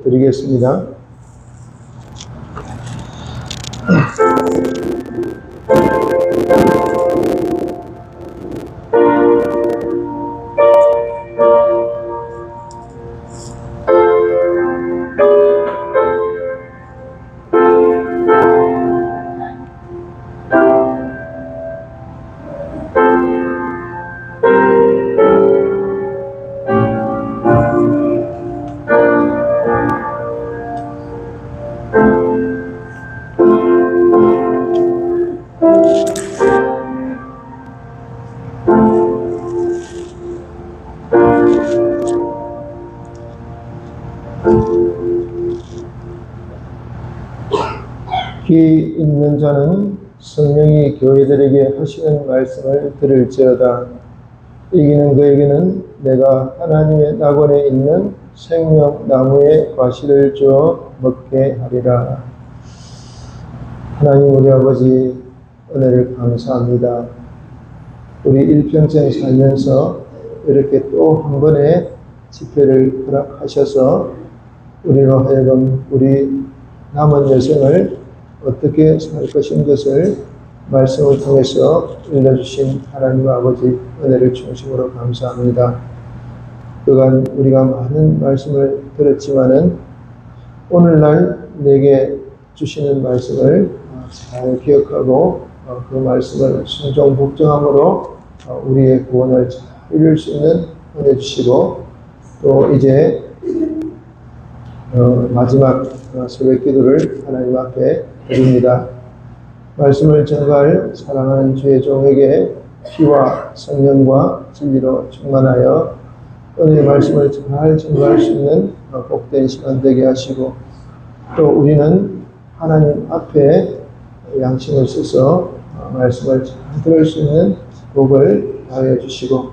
드리겠습니다. 귀 있는 자는 성령이 교회들에게 하시는 말씀을 들을지어다. 이기는 그에게는 내가 하나님의 낙원에 있는 생명나무의 과실을 주어 먹게 하리라. 하나님 우리 아버지 은혜를 감사합니다. 우리 일평생 살면서 이렇게 또 한 번의 집회를 허락하셔서 우리로 하여금 우리 남은 여생을 어떻게 살 것인 것을 말씀을 통해서 일러주신 하나님 아버지 은혜를 중심으로 감사합니다. 그간 우리가 많은 말씀을 들었지만은 오늘날 내게 주시는 말씀을 잘 기억하고 그 말씀을 순종복종함으로 우리의 구원을 잘 이룰 수 있는 은혜 주시고 또 이제 마지막 새벽 기도를 하나님 앞에 드립니다. 말씀을 전갈 사랑하는 주의 종에게 피와 성령과 진리로 충만하여 은혜의 말씀을 잘 전가할 수 있는 복된 시간 되게 하시고 또 우리는 하나님 앞에 양심을 써서 말씀을 잘 들을 수 있는 복을 다해 주시고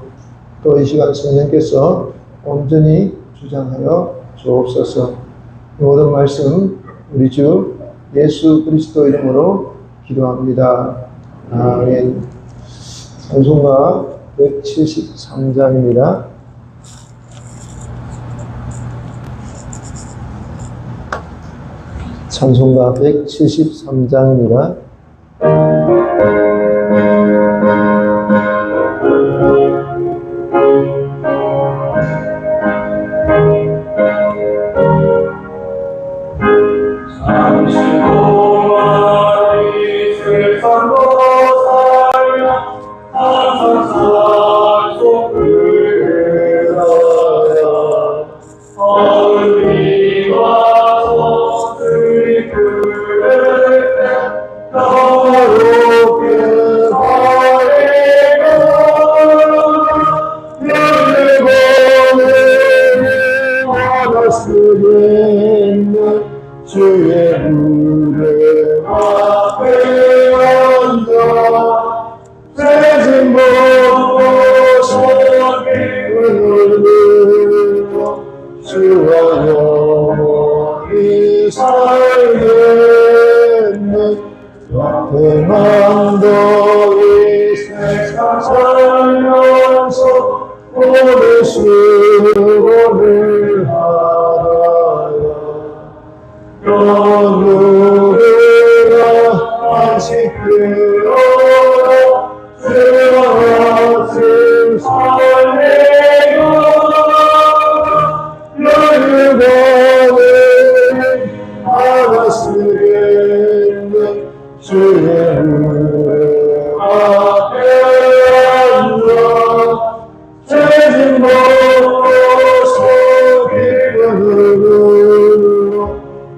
또 이 시간 성령께서 온전히 주장하여 주옵소서. 모든 말씀 우리 주 예수 그리스도 이름으로 기도합니다. 아멘. 찬송가 173장입니다. 찬송가 173장입니다. 주의 무대 앞에 앉아 세진 보고 소리를 들어 주와 영원히 살겠네. 평안도 이 세상 살면서 오늘 수고를 하라요. 너누리가 안식되어 주와 같이 살리고 너희가 알았으겠네. 주의 무대 앞에 앉아 죄진 벗고 속이고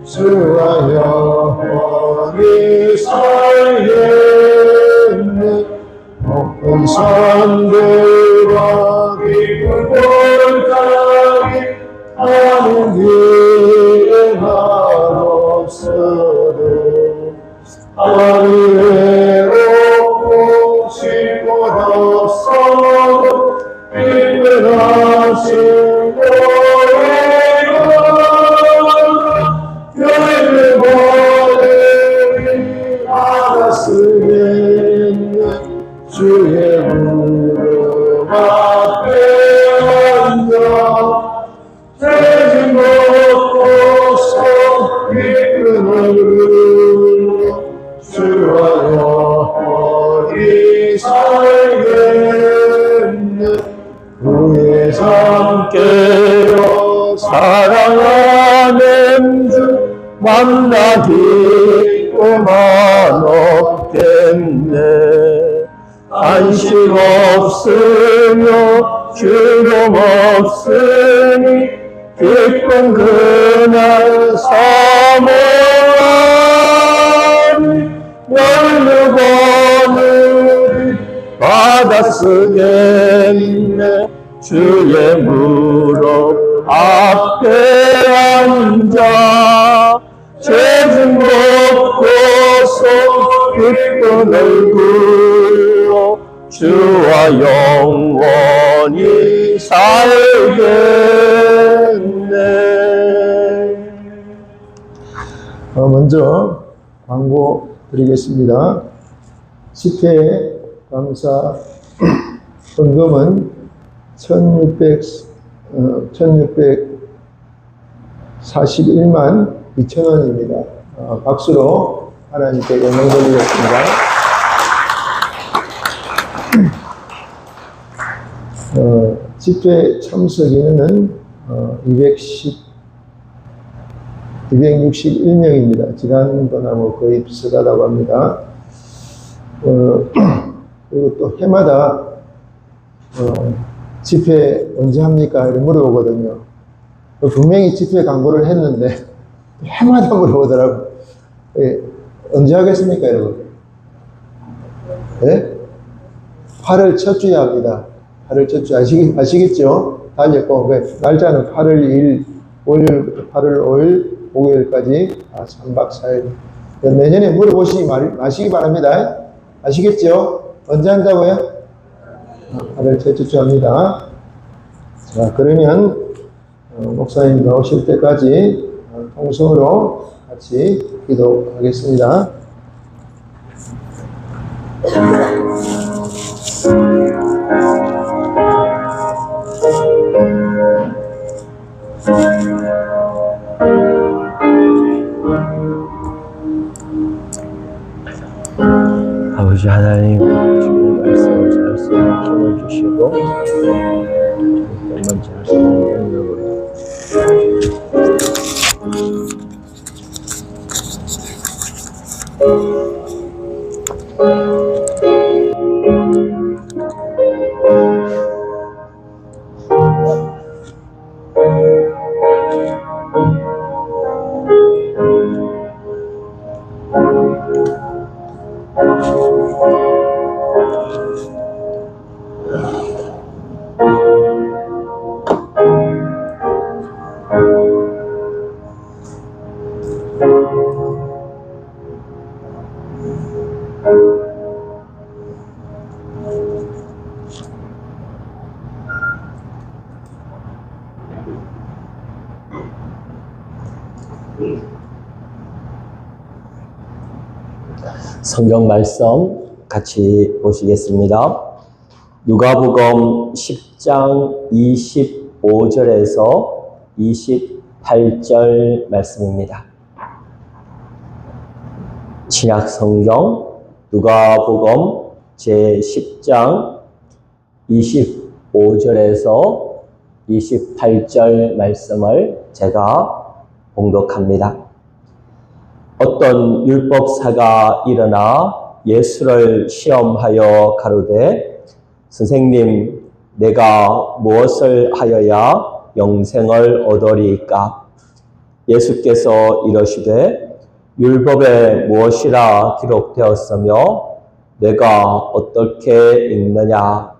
주와 만나기만 없겠네. 안식 없으며 즐거움 없으니 기쁜 그날 사모하니 열두 번을 받아 쓰겠네. 주의 무릎 앞에 앉아 죄진 벗고서 기쁜 얼굴로 주와 영원히 살겠네. 먼저 광고 드리겠습니다. 집회 감사 헌금은 1641만 2천원입니다. 박수로 하나님께 영광 돌리겠습니다. 집회 참석 인원은 261명입니다. 지난번하고 거의 비슷하다고 합니다. 그리고 또 해마다 집회 언제 합니까? 이렇게 물어보거든요. 분명히 집회 광고를 했는데 해마다 물어보더라고요. 언제 하겠습니까, 여러분? 네? 8월 첫 주에 합니다. 8월 첫 주 아시겠죠? 달렸고, 날짜는 8월 2일, 월요일부터 8월 5일, 목요일까지 3박 4일. 내년에 물어보시지 마시기 바랍니다. 아시겠죠? 언제 한다고요? 8월 첫째 주 합니다. 자, 그러면 목사님 나오실 때까지 통성으로 같이 기도하겠습니다. 아버지 하나님, 주의 말씀을 잘 쓰는 힘을 주시고 정말 잘 쓰는 능력으로 성경 말씀 같이 보시겠습니다. 누가복음 10장 25절에서 28절 말씀입니다. 신약 성경 누가복음 제10장 25절에서 28절 말씀을 제가 봉독합니다. 어떤 율법사가 일어나 예수를 시험하여 가로되 선생님, 내가 무엇을 하여야 영생을 얻으리이까? 예수께서 이러시되 율법에 무엇이라 기록되었으며 내가 어떻게 읽느냐?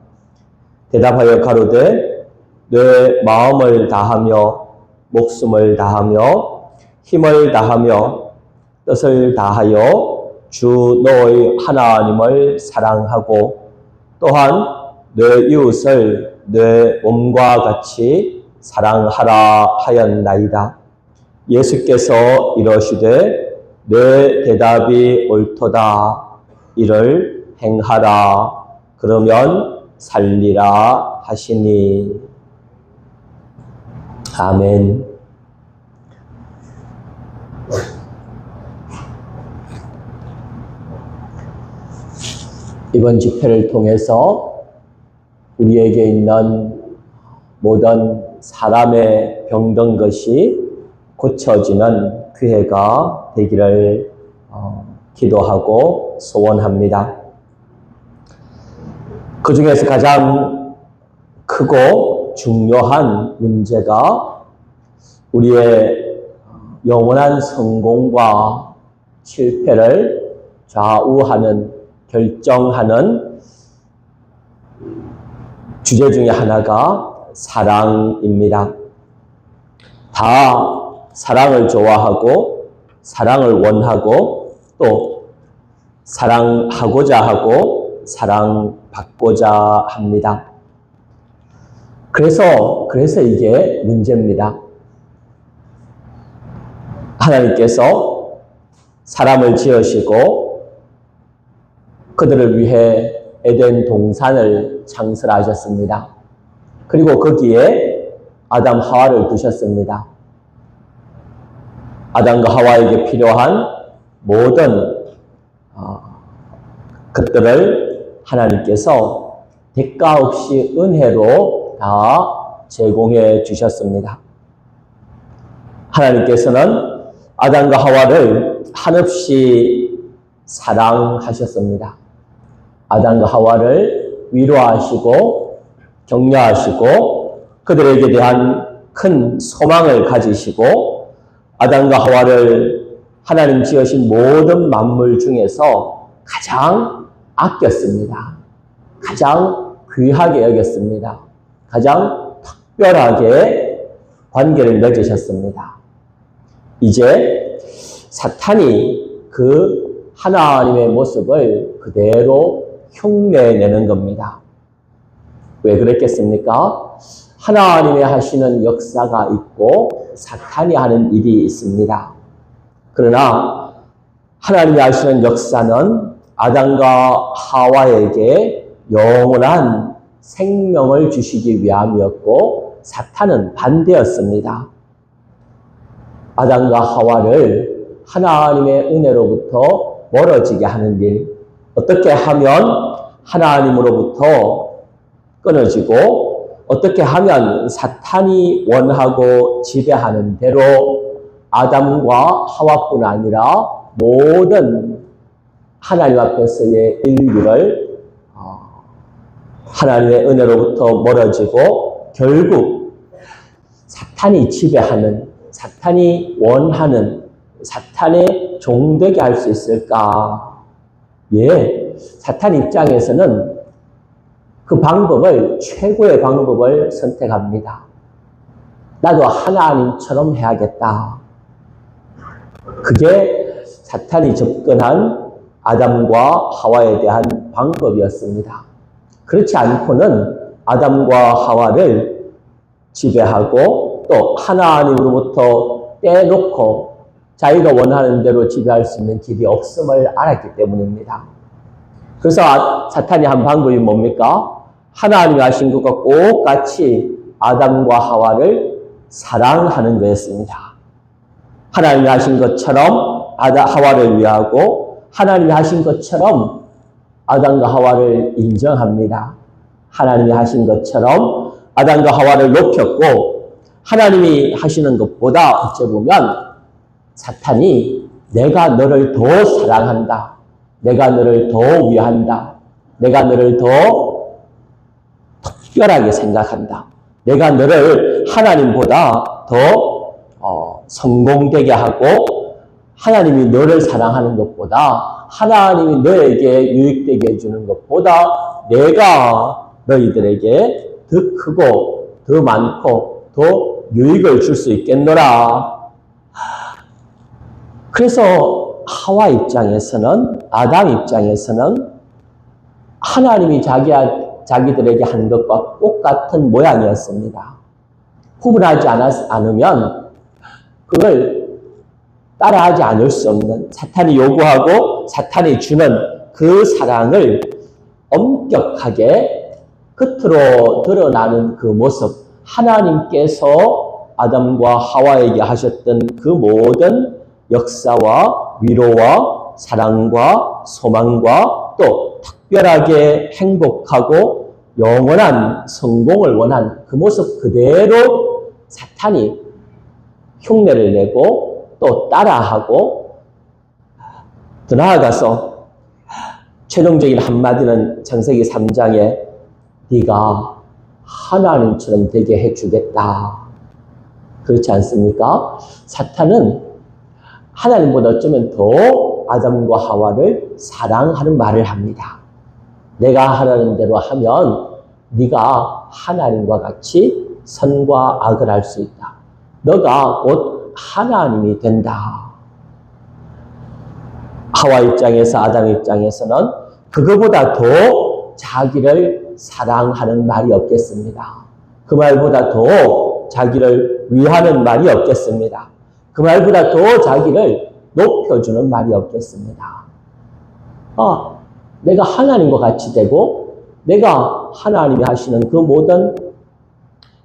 대답하여 가로되 내 마음을 다하며 목숨을 다하며 힘을 다하며 뜻을 다하여 주 너의 하나님을 사랑하고 또한 내 이웃을 내 몸과 같이 사랑하라 하였나이다. 예수께서 이러시되 내 대답이 옳도다. 이를 행하라. 그러면 살리라 하시니. 아멘. 이번 집회를 통해서 우리에게 있는 모든 사람의 병든 것이 고쳐지는 기회가 되기를 기도하고 소원합니다. 그 중에서 가장 크고 중요한 문제가 우리의 영원한 성공과 실패를 좌우하는, 결정하는 주제 중에 하나가 사랑입니다. 다 사랑을 좋아하고 사랑을 원하고 또 사랑하고자 하고 사랑받고자 합니다. 그래서 이게 문제입니다. 하나님께서 사람을 지으시고 그들을 위해 에덴 동산을 창설하셨습니다. 그리고 거기에 아담 하와를 두셨습니다. 아담과 하와에게 필요한 모든 것들을 하나님께서 대가 없이 은혜로 다 제공해 주셨습니다. 하나님께서는 아담과 하와를 한없이 사랑하셨습니다. 아담과 하와를 위로하시고 격려하시고 그들에게 대한 큰 소망을 가지시고 아담과 하와를 하나님 지으신 모든 만물 중에서 가장 아꼈습니다. 가장 귀하게 여겼습니다. 가장 특별하게 관계를 맺으셨습니다. 이제 사탄이 그 하나님의 모습을 그대로 흉내내는 겁니다. 왜 그랬겠습니까? 하나님이 하시는 역사가 있고 사탄이 하는 일이 있습니다. 그러나 하나님이 하시는 역사는 아담과 하와에게 영원한 생명을 주시기 위함이었고 사탄은 반대였습니다. 아담과 하와를 하나님의 은혜로부터 멀어지게 하는 일, 어떻게 하면 하나님으로부터 끊어지고 어떻게 하면 사탄이 원하고 지배하는 대로 아담과 하와뿐 아니라 모든 하나님 앞에서의 인류를 하나님의 은혜로부터 멀어지고 결국 사탄이 지배하는, 사탄이 원하는, 사탄의 종되게 할 수 있을까? 예, 사탄 입장에서는 그 방법을, 최고의 방법을 선택합니다. 나도 하나님처럼 해야겠다. 그게 사탄이 접근한 아담과 하와에 대한 방법이었습니다. 그렇지 않고는 아담과 하와를 지배하고 또 하나님으로부터 떼놓고 자기가 원하는 대로 지배할 수 있는 길이 없음을 알았기 때문입니다. 그래서 사탄이 한 방법이 뭡니까? 하나님이 하신 것과 똑같이 아담과 하와를 사랑하는 거였습니다. 하나님이 하신 것처럼 하와를 위하고 하나님이 하신 것처럼 아담과 하와를 인정합니다. 하나님이 하신 것처럼 아담과 하와를 높였고 하나님이 하시는 것보다 어찌 보면 사탄이 내가 너를 더 사랑한다. 내가 너를 더 위한다. 내가 너를 더 특별하게 생각한다. 내가 너를 하나님보다 더 성공되게 하고 하나님이 너를 사랑하는 것보다 하나님이 너에게 유익되게 해주는 것보다 내가 너희들에게 더 크고 더 많고 더 유익을 줄 수 있겠노라. 그래서 하와 입장에서는, 아담 입장에서는 하나님이 자기들에게 한 것과 똑같은 모양이었습니다. 구분하지 않으면 그걸 따라하지 않을 수 없는, 사탄이 요구하고 사탄이 주는 그 사랑을 엄격하게 겉으로 드러나는 그 모습, 하나님께서 아담과 하와에게 하셨던 그 모든 역사와 위로와 사랑과 소망과 또 특별하게 행복하고 영원한 성공을 원한 그 모습 그대로 사탄이 흉내를 내고 또 따라하고 더 나아가서 최종적인 한마디는 창세기 3장에 네가 하나님처럼 되게 해주겠다. 그렇지 않습니까? 사탄은 하나님보다 어쩌면 더 아담과 하와를 사랑하는 말을 합니다. 내가 하라는 대로 하면 네가 하나님과 같이 선과 악을 할 수 있다. 너가 곧 하나님이 된다. 하와 입장에서 아담 입장에서는 그거보다 더 자기를 사랑하는 말이 없겠습니다. 그 말보다 더 자기를 위하는 말이 없겠습니다. 그 말보다 더 자기를 높여주는 말이 없겠습니다. 내가 하나님과 같이 되고 내가 하나님이 하시는 그 모든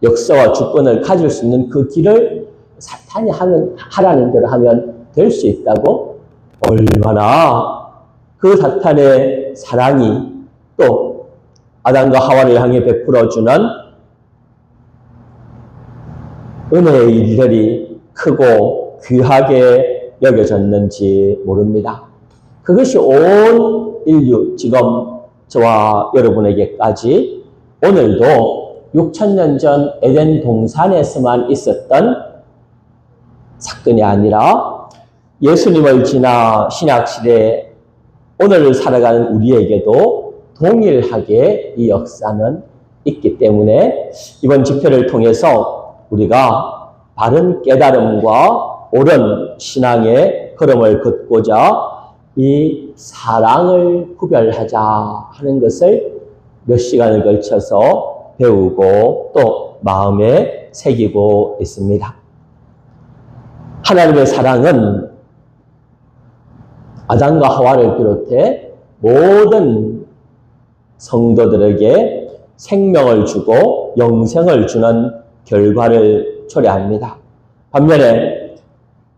역사와 주권을 가질 수 있는 그 길을 사탄이 하라는 대로 하면 될 수 있다고? 얼마나 그 사탄의 사랑이 또 아담과 하와를 향해 베풀어주는 은혜의 일들이 크고 귀하게 여겨졌는지 모릅니다. 그것이 온 인류, 지금 저와 여러분에게까지 오늘도 6,000년 전 에덴 동산에서만 있었던 사건이 아니라 예수님을 지나 신약시대 오늘 살아가는 우리에게도 동일하게 이 역사는 있기 때문에 이번 집회를 통해서 우리가 바른 깨달음과 옳은 신앙의 걸음을 걷고자 이 사랑을 구별하자 하는 것을 몇 시간을 걸쳐서 배우고 또 마음에 새기고 있습니다. 하나님의 사랑은 아담과 하와를 비롯해 모든 성도들에게 생명을 주고 영생을 주는 결과를 초래합니다. 반면에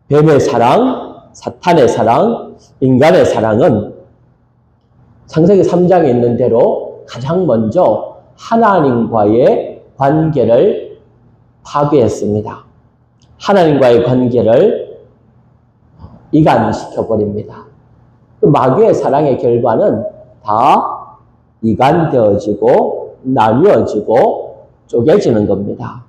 뱀의 사랑, 사탄의 사랑, 인간의 사랑은 창세기 3장에 있는 대로 가장 먼저 하나님과의 관계를 파괴했습니다. 하나님과의 관계를 이간시켜버립니다. 마귀의 사랑의 결과는 다 이간되어지고 나뉘어지고 쪼개지는 겁니다.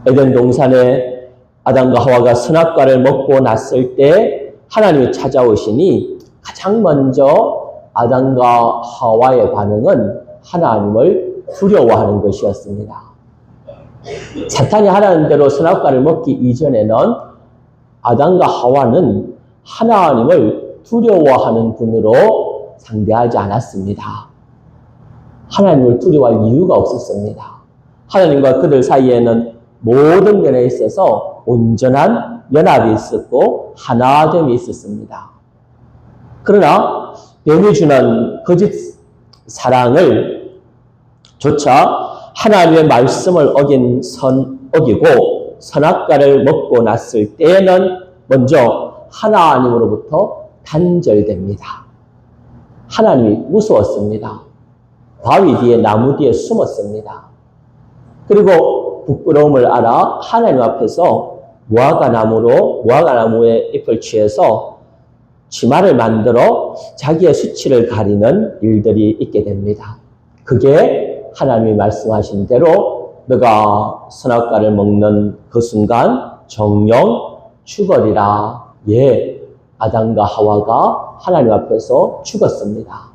에덴 동산에 아담과 하와가 선악과를 먹고 났을 때 하나님이 찾아오시니 가장 먼저 아담과 하와의 반응은 하나님을 두려워하는 것이었습니다. 사탄이 하라는 대로 선악과를 먹기 이전에는 아담과 하와는 하나님을 두려워하는 분으로 상대하지 않았습니다. 하나님을 두려워할 이유가 없었습니다. 하나님과 그들 사이에는 모든 면에 있어서 온전한 연합이 있었고 하나됨이 있었습니다. 그러나 뱀이 주는 거짓 사랑을 조차 하나님의 말씀을 어기고 선악과를 먹고 났을 때에는 먼저 하나님으로부터 단절됩니다. 하나님이 무서웠습니다. 바위 뒤에 나무 뒤에 숨었습니다. 그리고 부끄러움을 알아 하나님 앞에서 무화과나무의 잎을 취해서 치마를 만들어 자기의 수치를 가리는 일들이 있게 됩니다. 그게 하나님이 말씀하신 대로 너가 선악과를 먹는 그 순간 정령 죽으리라. 예, 아담과 하와가 하나님 앞에서 죽었습니다.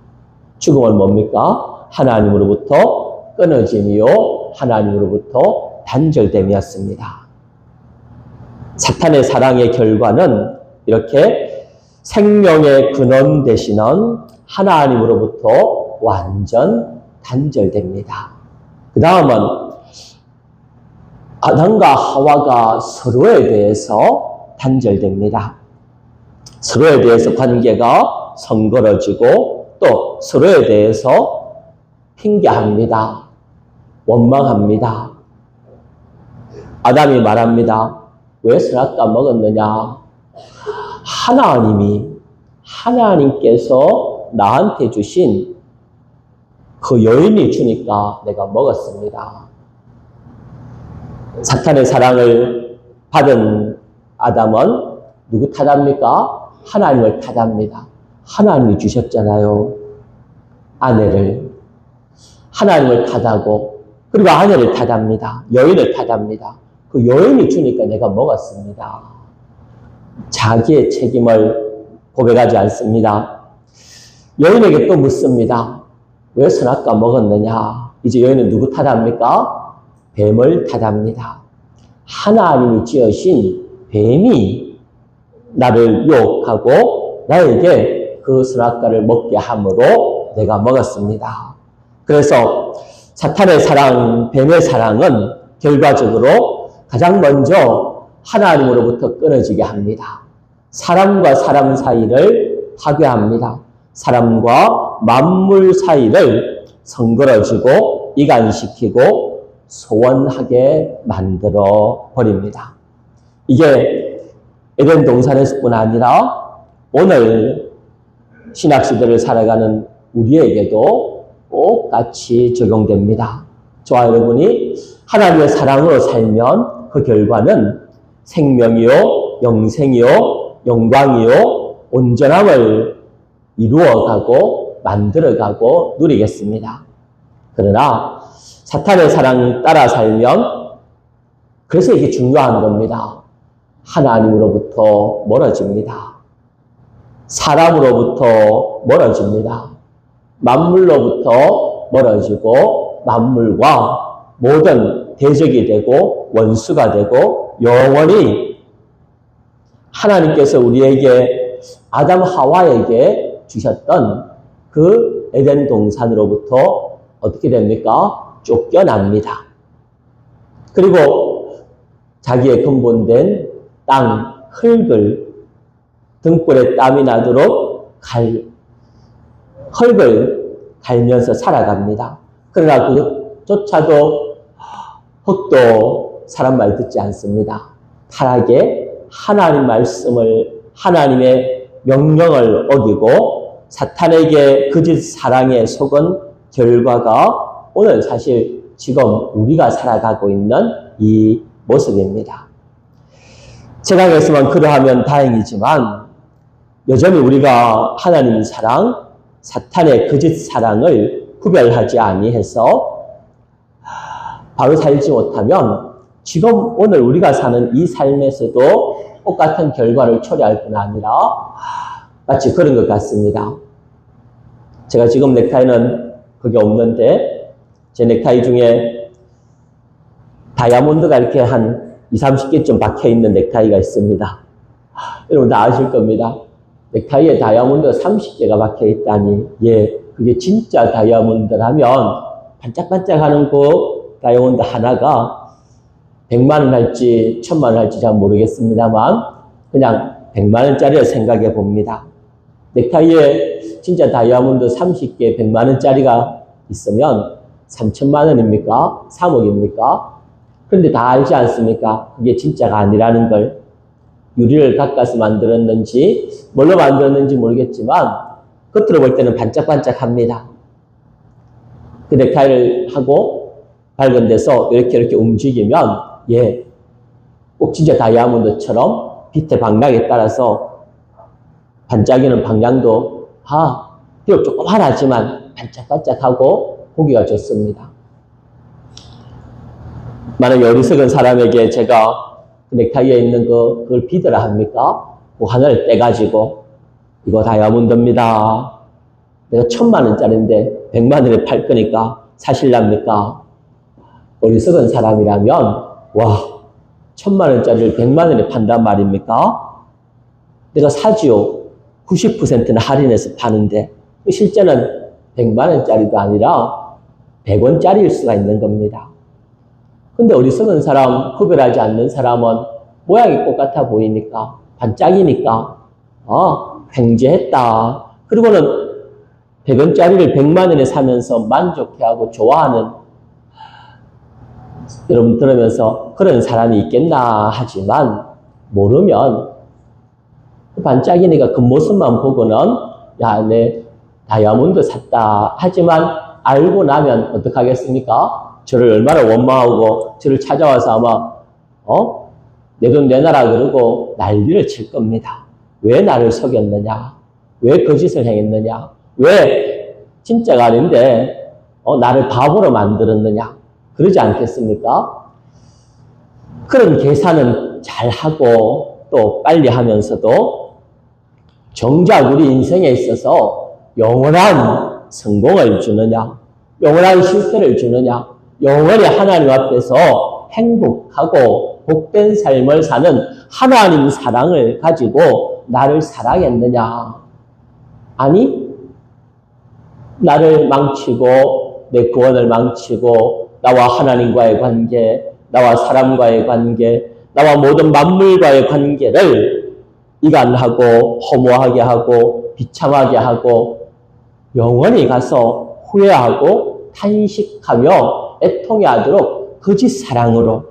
죽음은 뭡니까? 하나님으로부터 끊어짐이요, 하나님으로부터 단절됨이었습니다. 사탄의 사랑의 결과는 이렇게 생명의 근원 되시는 하나님으로부터 완전 단절됩니다. 그 다음은 아담과 하와가 서로에 대해서 단절됩니다. 서로에 대해서 관계가 성걸어지고 또 서로에 대해서 핑계합니다. 원망합니다. 아담이 말합니다. 왜 선악과 먹었느냐? 하나님께서 나한테 주신 그 여인이 주니까 내가 먹었습니다. 사탄의 사랑을 받은 아담은 누구 탓합니까? 하나님을 탓합니다. 하나님이 주셨잖아요. 아내를. 하나님을 탓하고, 그리고 아내를 탓합니다. 여인을 탓합니다. 그 여인이 주니까 내가 먹었습니다. 자기의 책임을 고백하지 않습니다. 여인에게 또 묻습니다. 왜 선악과 먹었느냐? 이제 여인은 누구 탓합니까? 뱀을 탓합니다. 하나님이 지으신 뱀이 나를 유혹하고 나에게 그 선악과를 먹게 함으로 내가 먹었습니다. 그래서 사탄의 사랑, 뱀의 사랑은 결과적으로 가장 먼저 하나님으로부터 끊어지게 합니다. 사람과 사람 사이를 파괴합니다. 사람과 만물 사이를 성그러지고 이간시키고 소원하게 만들어 버립니다. 이게 에덴 동산에서뿐 아니라 오늘 신학시대를 살아가는 우리에게도 똑같이 적용됩니다. 저와 여러분이 하나님의 사랑으로 살면 그 결과는 생명이요, 영생이요, 영광이요, 온전함을 이루어가고 만들어가고 누리겠습니다. 그러나 사탄의 사랑 따라 살면, 그래서 이게 중요한 겁니다. 하나님으로부터 멀어집니다. 사람으로부터 멀어집니다. 만물로부터 멀어지고 만물과 모든 대적이 되고 원수가 되고 영원히 하나님께서 우리에게 아담 하와에게 주셨던 그 에덴 동산으로부터 어떻게 됩니까? 쫓겨납니다. 그리고 자기의 근본된 땅, 흙을 등불에 땀이 나도록 흙을 갈면서 살아갑니다. 그러나 그조차도 흙도 사람 말 듣지 않습니다. 타락에 하나님 말씀을, 하나님의 명령을 어기고 사탄에게 거짓 사랑에 속은 결과가 오늘 사실 지금 우리가 살아가고 있는 이 모습입니다. 세상에서만 그러하면 다행이지만 여전히 우리가 하나님 사랑, 사탄의 거짓 사랑을 구별하지 아니해서 바로 살지 못하면 지금 오늘 우리가 사는 이 삶에서도 똑같은 결과를 초래할 뿐 아니라 마치 그런 것 같습니다. 제가 지금 넥타이는 그게 없는데 제 넥타이 중에 다이아몬드가 이렇게 한 20-30개쯤 박혀있는 넥타이가 있습니다. 여러분 다 아실 겁니다. 넥타이에 다이아몬드가 30개가 박혀있다니, 예, 그게 진짜 다이아몬드라면 반짝반짝하는 그 다이아몬드 하나가 100만 원 할지 1000만 원 할지 잘 모르겠습니다만 그냥 100만 원짜리를 생각해 봅니다. 넥타이에 진짜 다이아몬드 30개 100만 원짜리가 있으면 3천만 원입니까? 3억입니까? 그런데 다 알지 않습니까? 그게 진짜가 아니라는 걸. 유리를 깎아서 만들었는지 뭘로 만들었는지 모르겠지만 겉으로 볼 때는 반짝반짝합니다. 그 넥타이를 하고 밝은 데서 이렇게 움직이면 예, 꼭 진짜 다이아몬드처럼 빛의 방향에 따라서 반짝이는 방향도 비록 조그만하지만 반짝반짝하고 보기가 좋습니다. 만약에 어리석은 사람에게 제가 그 넥타이에 있는 그걸 비드라 합니까? 그 하나를 떼가지고 이거 다이아몬드입니다. 내가 1000만 원짜리인데 100만 원에 팔 거니까 사실랍니까? 어리석은 사람이라면 와, 1000만 원짜리를 100만 원에 판단 말입니까? 내가 사지요. 90%는 할인해서 파는데 실제는 100만 원짜리도 아니라 100원짜리일 수가 있는 겁니다. 근데 어리석은 사람, 구별하지 않는 사람은 모양이 똑같아 보이니까, 반짝이니까, 횡재했다. 그리고는 100원짜리를 100만 원에 사면서 만족해하고 좋아하는, 여러분 들으면서 그런 사람이 있겠나 하지만, 모르면, 반짝이니까 그 모습만 보고는, 야, 내 다이아몬드 샀다. 하지만, 알고 나면 어떡하겠습니까? 저를 얼마나 원망하고 저를 찾아와서 아마 내 돈 내놔라 그러고 난리를 칠 겁니다. 왜 나를 속였느냐? 왜 거짓을 행했느냐? 왜 진짜가 아닌데 나를 바보로 만들었느냐? 그러지 않겠습니까? 그런 계산은 잘하고 또 빨리 하면서도 정작 우리 인생에 있어서 영원한 성공을 주느냐? 영원한 실패를 주느냐? 영원히 하나님 앞에서 행복하고 복된 삶을 사는 하나님 사랑을 가지고 나를 사랑했느냐? 아니, 나를 망치고 내 구원을 망치고 나와 하나님과의 관계, 나와 사람과의 관계, 나와 모든 만물과의 관계를 이간하고 허무하게 하고 비참하게 하고 영원히 가서 후회하고 탄식하며 애통해하도록 거짓 사랑으로,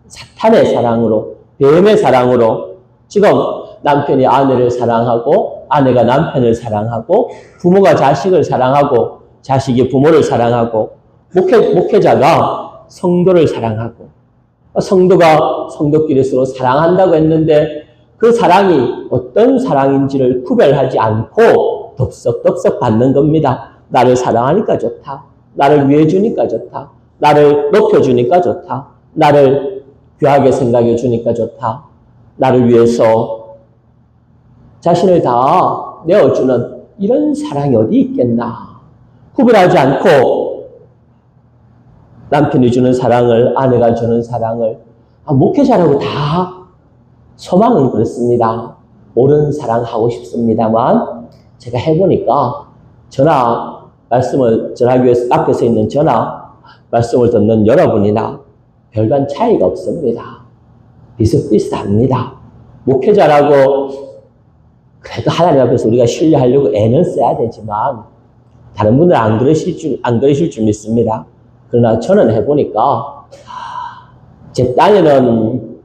사탄의 사랑으로, 뱀의 사랑으로 지금 남편이 아내를 사랑하고 아내가 남편을 사랑하고 부모가 자식을 사랑하고 자식이 부모를 사랑하고 목회자가 성도를 사랑하고 성도가 성도끼리 서로 사랑한다고 했는데 그 사랑이 어떤 사랑인지를 구별하지 않고 덥석덥석 받는 겁니다. 나를 사랑하니까 좋다. 나를 위해 주니까 좋다. 나를 높여주니까 좋다. 나를 귀하게 생각해 주니까 좋다. 나를 위해서 자신을 다 내어주는 이런 사랑이 어디 있겠나. 구별하지 않고 남편이 주는 사랑을, 아내가 주는 사랑을, 목회자라고 다 소망은 그렇습니다. 옳은 사랑하고 싶습니다만 제가 해보니까 말씀을 전하기 위해서 앞에 서 있는 말씀을 듣는 여러분이나 별반 차이가 없습니다. 비슷비슷합니다. 목회자라고 그래도 하나님 앞에서 우리가 신뢰하려고 애는 써야 되지만 다른 분들은 안 그러실 줄 믿습니다. 그러나 저는 해보니까 제 딴에는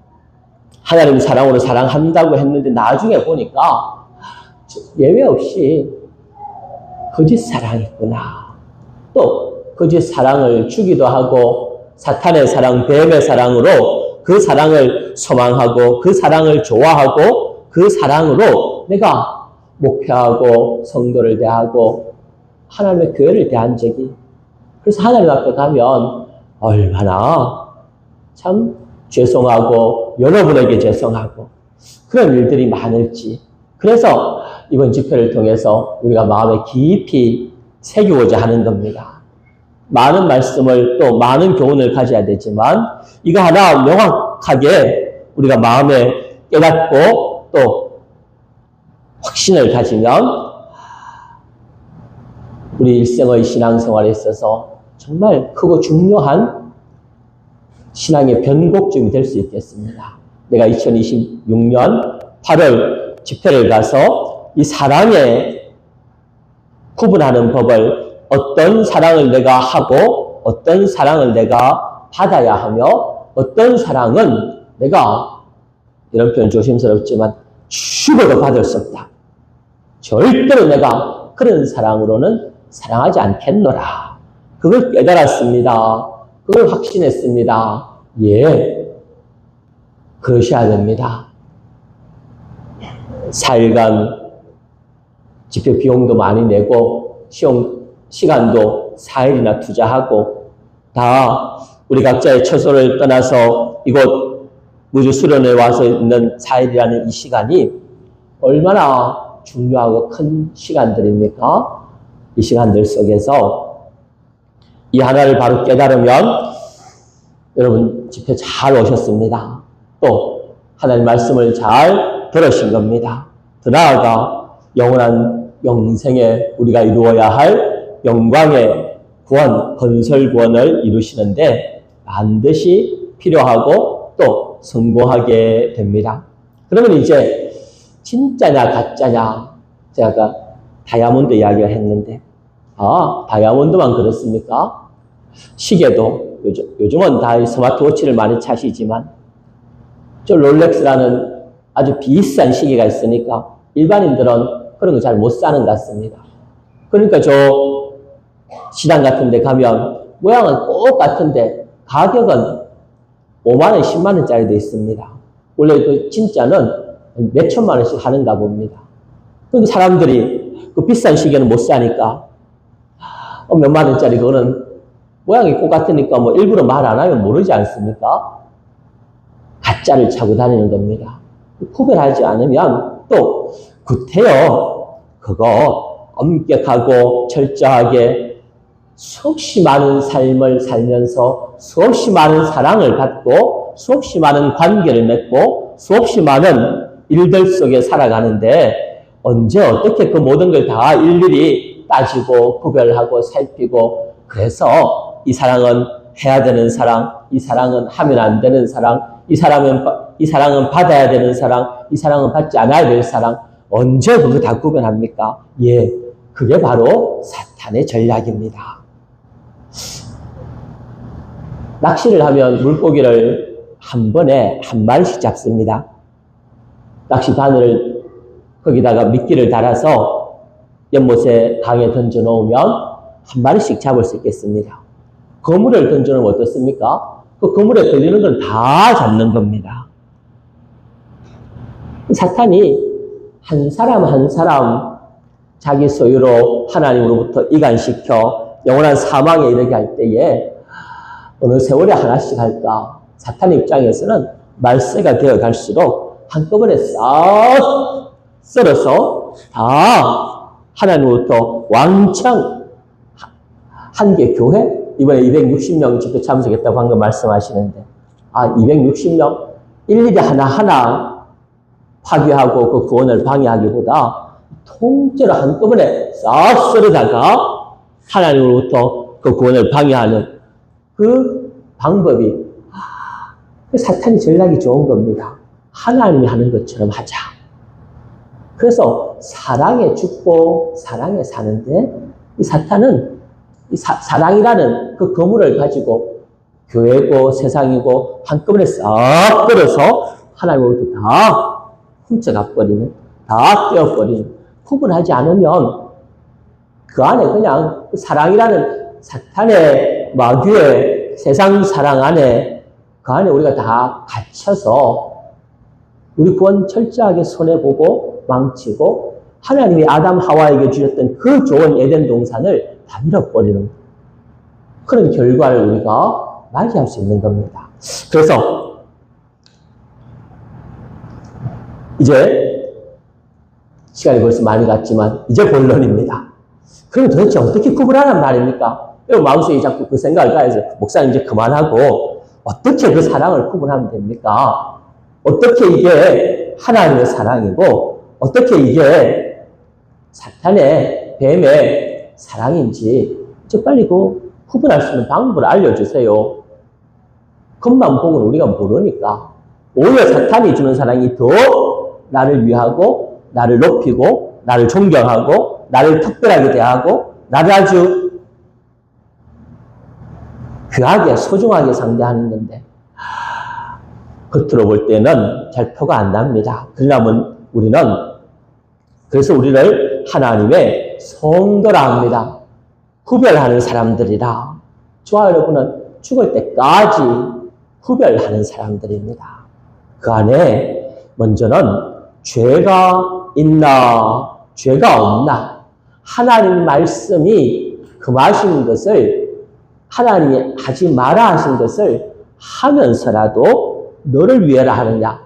하나님 사랑으로 사랑한다고 했는데 나중에 보니까 예외 없이 거짓 사랑이구나. 또 거짓 사랑을 주기도 하고 사탄의 사랑, 뱀의 사랑으로 그 사랑을 소망하고 그 사랑을 좋아하고 그 사랑으로 내가 목회하고 성도를 대하고 하나님의 교회를 대한 적이, 그래서 하나님 앞에 가면 얼마나 참 죄송하고 여러분에게 죄송하고 그런 일들이 많을지. 그래서 이번 집회를 통해서 우리가 마음에 깊이 새기고자 하는 겁니다. 많은 말씀을 또 많은 교훈을 가져야 되지만 이거 하나 명확하게 우리가 마음에 깨닫고 또 확신을 가지면 우리 일생의 신앙생활에 있어서 정말 크고 중요한 신앙의 변곡점이 될 수 있겠습니다. 내가 2026년 8월 집회를 가서 이 사랑에 구분하는 법을, 어떤 사랑을 내가 하고 어떤 사랑을 내가 받아야 하며 어떤 사랑은 내가, 이런 표현 조심스럽지만 죽어도 받을 수 없다. 절대로 내가 그런 사랑으로는 사랑하지 않겠노라. 그걸 깨달았습니다. 그걸 확신했습니다. 예, 그러셔야 됩니다. 4일간 집회 비용도 많이 내고 시간도 4일이나 투자하고 다 우리 각자의 처소를 떠나서 이곳 무주 수련회에 와서 있는 4일이라는 이 시간이 얼마나 중요하고 큰 시간들입니까? 이 시간들 속에서 이 하나를 바로 깨달으면 여러분 집회 잘 오셨습니다. 또 하나님 말씀을 잘 들으신 겁니다. 더 나아가 영원한 영생에 우리가 이루어야 할 영광의 구원, 건설 구원을 이루시는데 반드시 필요하고 또 성공하게 됩니다. 그러면 이제 진짜냐 가짜냐, 제가 아까 다이아몬드 이야기를 했는데 다이아몬드만 그렇습니까? 시계도 요즘은 다 스마트워치를 많이 차시지만 저 롤렉스라는 아주 비싼 시계가 있으니까 일반인들은 그런 거 잘 못 사는 것 같습니다. 그러니까 저 시장 같은 데 가면 모양은 똑같은데 가격은 5만 원, 10만 원짜리도 있습니다. 원래 그 진짜는 몇 천만 원씩 하는가 봅니다. 그 사람들이 그 비싼 시계는 못 사니까 몇만 원짜리 그거는 모양이 똑같으니까 뭐 일부러 말 안 하면 모르지 않습니까? 가짜를 차고 다니는 겁니다. 구별하지 않으면 또 구태여 그거 엄격하고 철저하게 수없이 많은 삶을 살면서 수없이 많은 사랑을 받고 수없이 많은 관계를 맺고 수없이 많은 일들 속에 살아가는데 언제 어떻게 그 모든 걸 다 일일이 따지고 구별하고 살피고 그래서 이 사랑은 해야 되는 사랑, 이 사랑은 하면 안 되는 사랑, 이 사랑은 받아야 되는 사랑, 이 사랑은 받지 않아야 될 사랑 언제 그거 다 구별합니까? 예, 그게 바로 사탄의 전략입니다. 낚시를 하면 물고기를 한 번에 한 마리씩 잡습니다. 낚시 바늘을 거기다가 미끼를 달아서 연못에 강에 던져 놓으면 한 마리씩 잡을 수 있겠습니다. 거물을 던져 놓으면 어떻습니까? 그 거물에 걸리는 건 다 잡는 겁니다. 사탄이 한 사람 한 사람 자기 소유로 하나님으로부터 이간시켜 영원한 사망에 이르게 할 때에 어느 세월에 하나씩 할까? 사탄 입장에서는 말세가 되어 갈수록 한꺼번에 싹 썰어서 다 하나님으로부터 왕창 한 개 교회? 이번에 260명 집회 참석했다고 방금 말씀하시는데 260명? 일일이 하나하나 파괴하고 그 구원을 방해하기보다 통째로 한꺼번에 싹 썰어다가 하나님으로부터 그 구원을 방해하는 그 방법이 사탄이 전략이 좋은 겁니다. 하나님이 하는 것처럼 하자. 그래서 사랑에 죽고 사랑에 사는데 이 사탄은 이 사랑이라는 그 거물을 가지고 교회고 세상이고 한꺼번에 싹 끌어서 하나님으로부터 다 훔쳐가버리는, 다 떼어버리는, 구분하지 않으면 그 안에 그냥 그 사랑이라는 사탄의 마귀의 세상 사랑 안에 그 안에 우리가 다 갇혀서 우리 구원 철저하게 손해보고 망치고 하나님이 아담 하와에게 주셨던 그 좋은 에덴 동산을 다 잃어버리는 그런 결과를 우리가 맞이할 수 있는 겁니다. 그래서 이제 시간이 벌써 많이 갔지만 이제 본론입니다. 그럼 도대체 어떻게 구분하란 말입니까? 마음속에 자꾸 그 생각을 가해서 목사님 이제 그만하고 어떻게 그 사랑을 구분하면 됩니까? 어떻게 이게 하나님의 사랑이고 어떻게 이게 사탄의 뱀의 사랑인지 이제 빨리 그 구분할 수 있는 방법을 알려주세요. 겉만 보고는 우리가 모르니까 오히려 사탄이 주는 사랑이 더 나를 위하고 나를 높이고 나를 존경하고 나를 특별하게 대하고 나를 아주 귀하게 소중하게 상대하는 건데 겉으로 볼 때는 잘 표가 안 납니다. 그래서 우리를 하나님의 성도라 합니다. 구별하는 사람들이라. 저와 여러분은 죽을 때까지 구별하는 사람들입니다. 그 안에 먼저는 죄가 있나 죄가 없나 하나님 말씀이 금하신 것을 하나님이 하지 마라 하신 것을 하면서라도 너를 위하라 하느냐.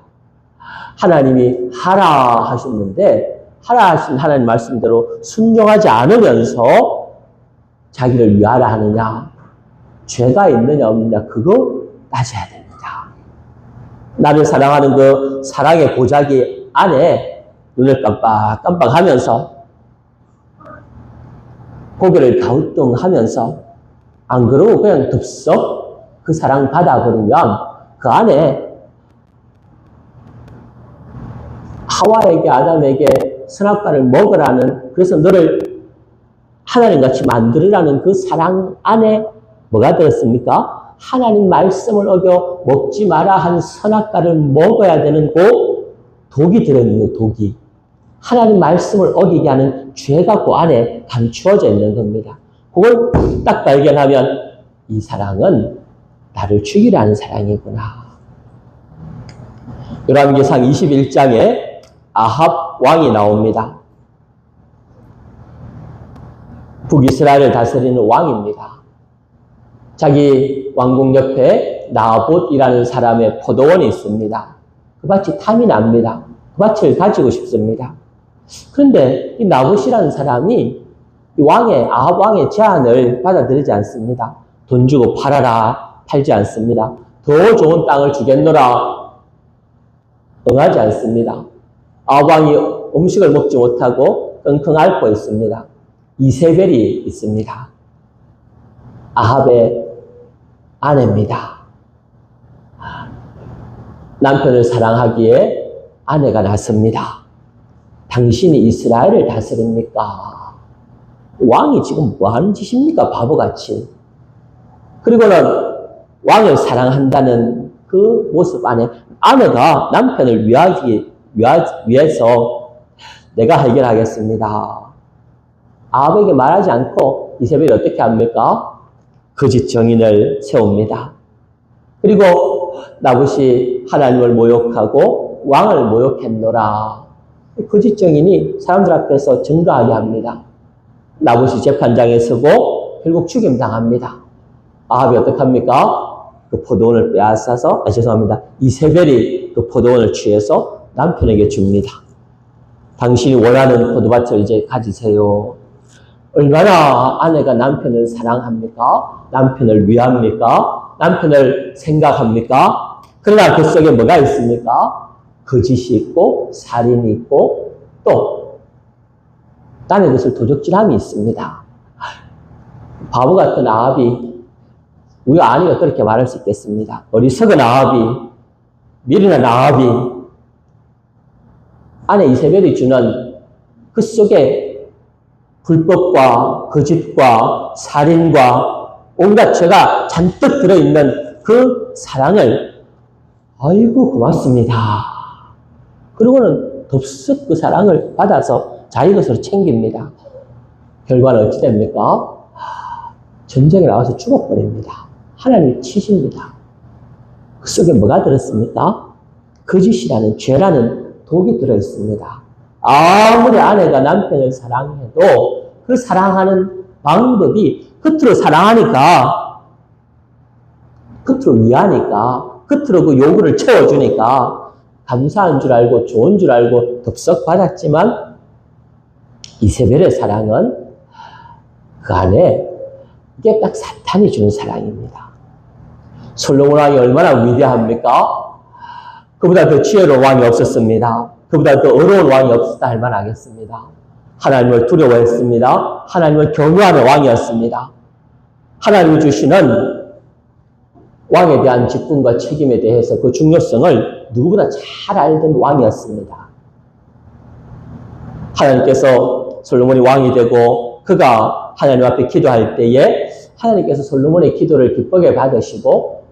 하나님이 하라 하셨는데 하라 하신 하나님 말씀대로 순종하지 않으면서 자기를 위하라 하느냐. 죄가 있느냐 없느냐 그거 따져야 됩니다. 나를 사랑하는 그 사랑의 고자기 안에 눈을 깜빡깜빡 하면서 고개를 갸우뚱하면서 안 그러고 그냥 덥석 그 사랑 받아버리면 그 안에 하와에게 아담에게 선악과를 먹으라는 그래서 너를 하나님같이 만들으라는 그 사랑 안에 뭐가 들었습니까? 하나님 말씀을 어겨 먹지 마라 한 선악과를 먹어야 되는 그 독이 들어있는 거예요. 독이. 하나님 말씀을 어기게 하는 죄가 그 안에 감추어져 있는 겁니다. 그걸 딱 발견하면 이 사랑은 나를 죽이라는 사랑이구나. 요람기상 21장에 아합 왕이 나옵니다. 북이스라엘을 다스리는 왕입니다. 자기 왕궁 옆에 나봇이라는 사람의 포도원이 있습니다. 그 밭이 탐이 납니다. 그 밭을 가지고 싶습니다. 그런데 이 나봇이라는 사람이 아합 왕의 제안을 받아들이지 않습니다. 돈 주고 팔아라, 팔지 않습니다. 더 좋은 땅을 주겠노라, 응하지 않습니다. 아합 왕이 음식을 먹지 못하고 끙끙 앓고 있습니다. 이세벨이 있습니다. 아합의 아내입니다. 남편을 사랑하기에 아내가 나섭니다. 당신이 이스라엘을 다스립니까? 왕이 지금 뭐 하는 짓입니까? 바보같이. 그리고는 왕을 사랑한다는 그 모습 안에 아내가 남편을 위해서 내가 해결하겠습니다. 아합에게 말하지 않고 이세벨이 어떻게 합니까? 거짓 정인을 세웁니다. 그리고 나봇이 하나님을 모욕하고 왕을 모욕했노라. 거짓 정인이 사람들 앞에서 증거하게 합니다. 나봇이 재판장에 서고 결국 죽임당합니다. 아합이 어떡합니까? 그 포도원을 빼앗아서, 이세벨이 그 포도원을 취해서 남편에게 줍니다. 당신이 원하는 포도밭을 이제 가지세요. 얼마나 아내가 남편을 사랑합니까? 남편을 위합니까? 남편을 생각합니까? 그러나 그 속에 뭐가 있습니까? 거짓이 있고, 살인이 있고, 또 딴의 것을 도적질함이 있습니다. 바보 같은 아합이, 우리 아내가 그렇게 말할 수 있겠습니다. 어리석은 아합이, 미련한 아합이, 아내 이세벨이 주는 그 속에 불법과 거짓과 살인과 온갖 죄가 잔뜩 들어있는 그 사랑을, 아이고 고맙습니다. 그러고는 덥석 그 사랑을 받아서 자기 것으로 챙깁니다. 결과는 어찌 됩니까? 전쟁에 나와서 죽어버립니다. 하나님을 치십니다. 그 속에 뭐가 들었습니까? 거짓이라는 죄라는 독이 들어있습니다. 아무리 아내가 남편을 사랑해도 그 사랑하는 방법이 겉으로 사랑하니까, 겉으로 위하니까, 겉으로 그 요구를 채워주니까 감사한 줄 알고 좋은 줄 알고 덥석 받았지만 이세벨의 사랑은 그 안에 이게 딱 사탄이 주는 사랑입니다. 솔로몬 왕이 얼마나 위대합니까? 그보다 더 지혜로운 왕이 없었습니다. 그보다 더 어려운 왕이 없었다 할 만하겠습니다. 하나님을 두려워했습니다. 하나님을 경외하는 왕이었습니다. 하나님이 주시는 왕에 대한 직분과 책임에 대해서 그 중요성을 누구보다 잘 알던 왕이었습니다. 하나님께서 솔로몬이 왕이 되고 그가 하나님 앞에 기도할 때에 하나님께서 솔로몬의 기도를 기쁘게 받으시고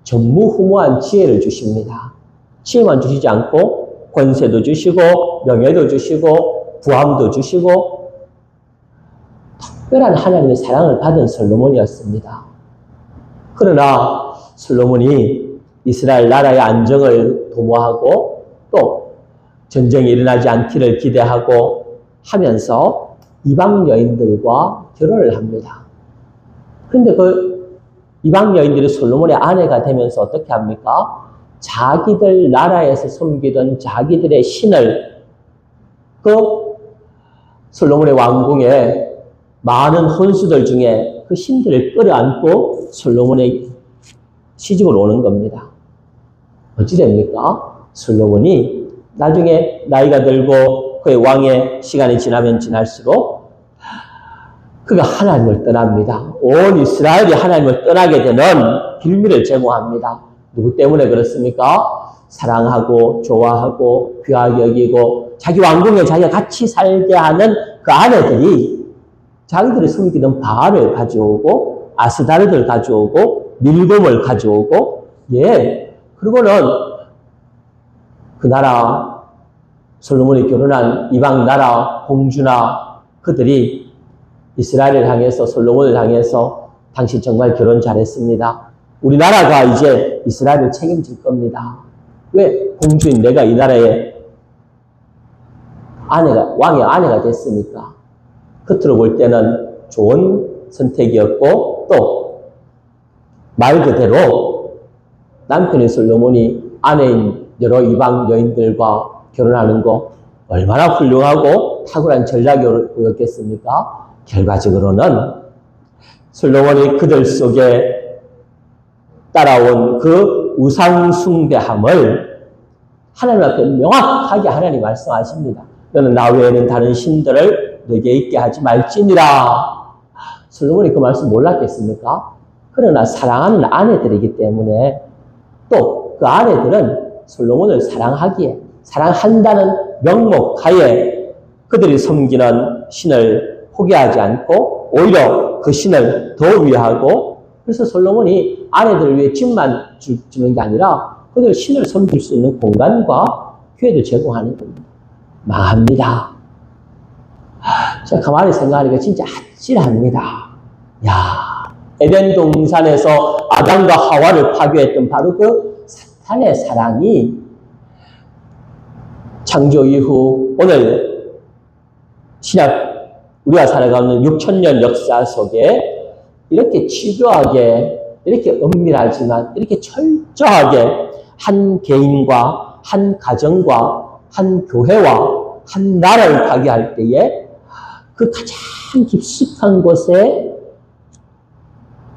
전무후무한 지혜를 주십니다. 지혜만 주시지 않고 권세도 주시고 명예도 주시고 부함도 주시고 특별한 하나님의 사랑을 받은 솔로몬이었습니다. 그러나 솔로몬이 이스라엘 나라의 안정을 도모하고 또 전쟁이 일어나지 않기를 기대하고 하면서 이방 여인들과 결혼을 합니다. 그런데 그 이방 여인들이 솔로몬의 아내가 되면서 어떻게 합니까? 자기들 나라에서 섬기던 자기들의 신을 그 솔로몬의 왕궁에 많은 혼수들 중에 그 신들을 끌어안고 솔로몬의 시집을 오는 겁니다. 어찌 됩니까? 솔로몬이 나중에 나이가 들고 그의 왕의 시간이 지나면 지날수록 그가 하나님을 떠납니다. 온 이스라엘이 하나님을 떠나게 되는 빌미를 제공합니다. 누구 때문에 그렇습니까? 사랑하고 좋아하고 귀하게 여기고 자기 왕궁에 자기가 같이 살게 하는 그 아내들이 자기들이 섬기던 바알을 가져오고 아스다르를 가져오고 밀곰을 가져오고 그리고는 그 나라 솔로몬이 결혼한 이방 나라 공주나 그들이 이스라엘을 향해서 솔로몬을 향해서 당신 정말 결혼 잘했습니다. 우리나라가 이제 이스라엘을 책임질 겁니다. 왜 공주인 내가 이 나라의 왕의 아내가 됐으니까. 겉으로 볼 때는 좋은 선택이었고, 또 말 그대로 남편인 솔로몬이 아내인 여러 이방 여인들과 결혼하는 거 얼마나 훌륭하고 탁월한 전략이었겠습니까? 결과적으로는 솔로몬이 그들 속에 따라온 그 우상숭배함을 하나님 앞에 명확하게 하나님 말씀하십니다. 너는 나 외에는 다른 신들을 너에게 있게 하지 말지니라. 솔로몬이 그 말씀 몰랐겠습니까? 그러나 사랑하는 아내들이기 때문에 또 그 아내들은 솔로몬을 사랑한다는 명목하에 그들이 섬기는 신을 포기하지 않고 오히려 그 신을 더 위하고, 그래서 솔로몬이 아내들을 위해 집만 주는 게 아니라 그들 신을 섬길 수 있는 공간과 기회를 제공하는 겁니다. 망합니다. 제가 가만히 생각하니까 진짜 아찔합니다. 야, 에덴 동산에서 아담과 하와를 파괴했던 바로 그 사탄의 사랑이 창조 이후 오늘 신약 우리가 살아가는 6,000년 역사 속에 이렇게 집요하게, 이렇게 은밀하지만 이렇게 철저하게 한 개인과 한 가정과 한 교회와 한 나라를 파괴할 때에 그 가장 깊숙한 곳에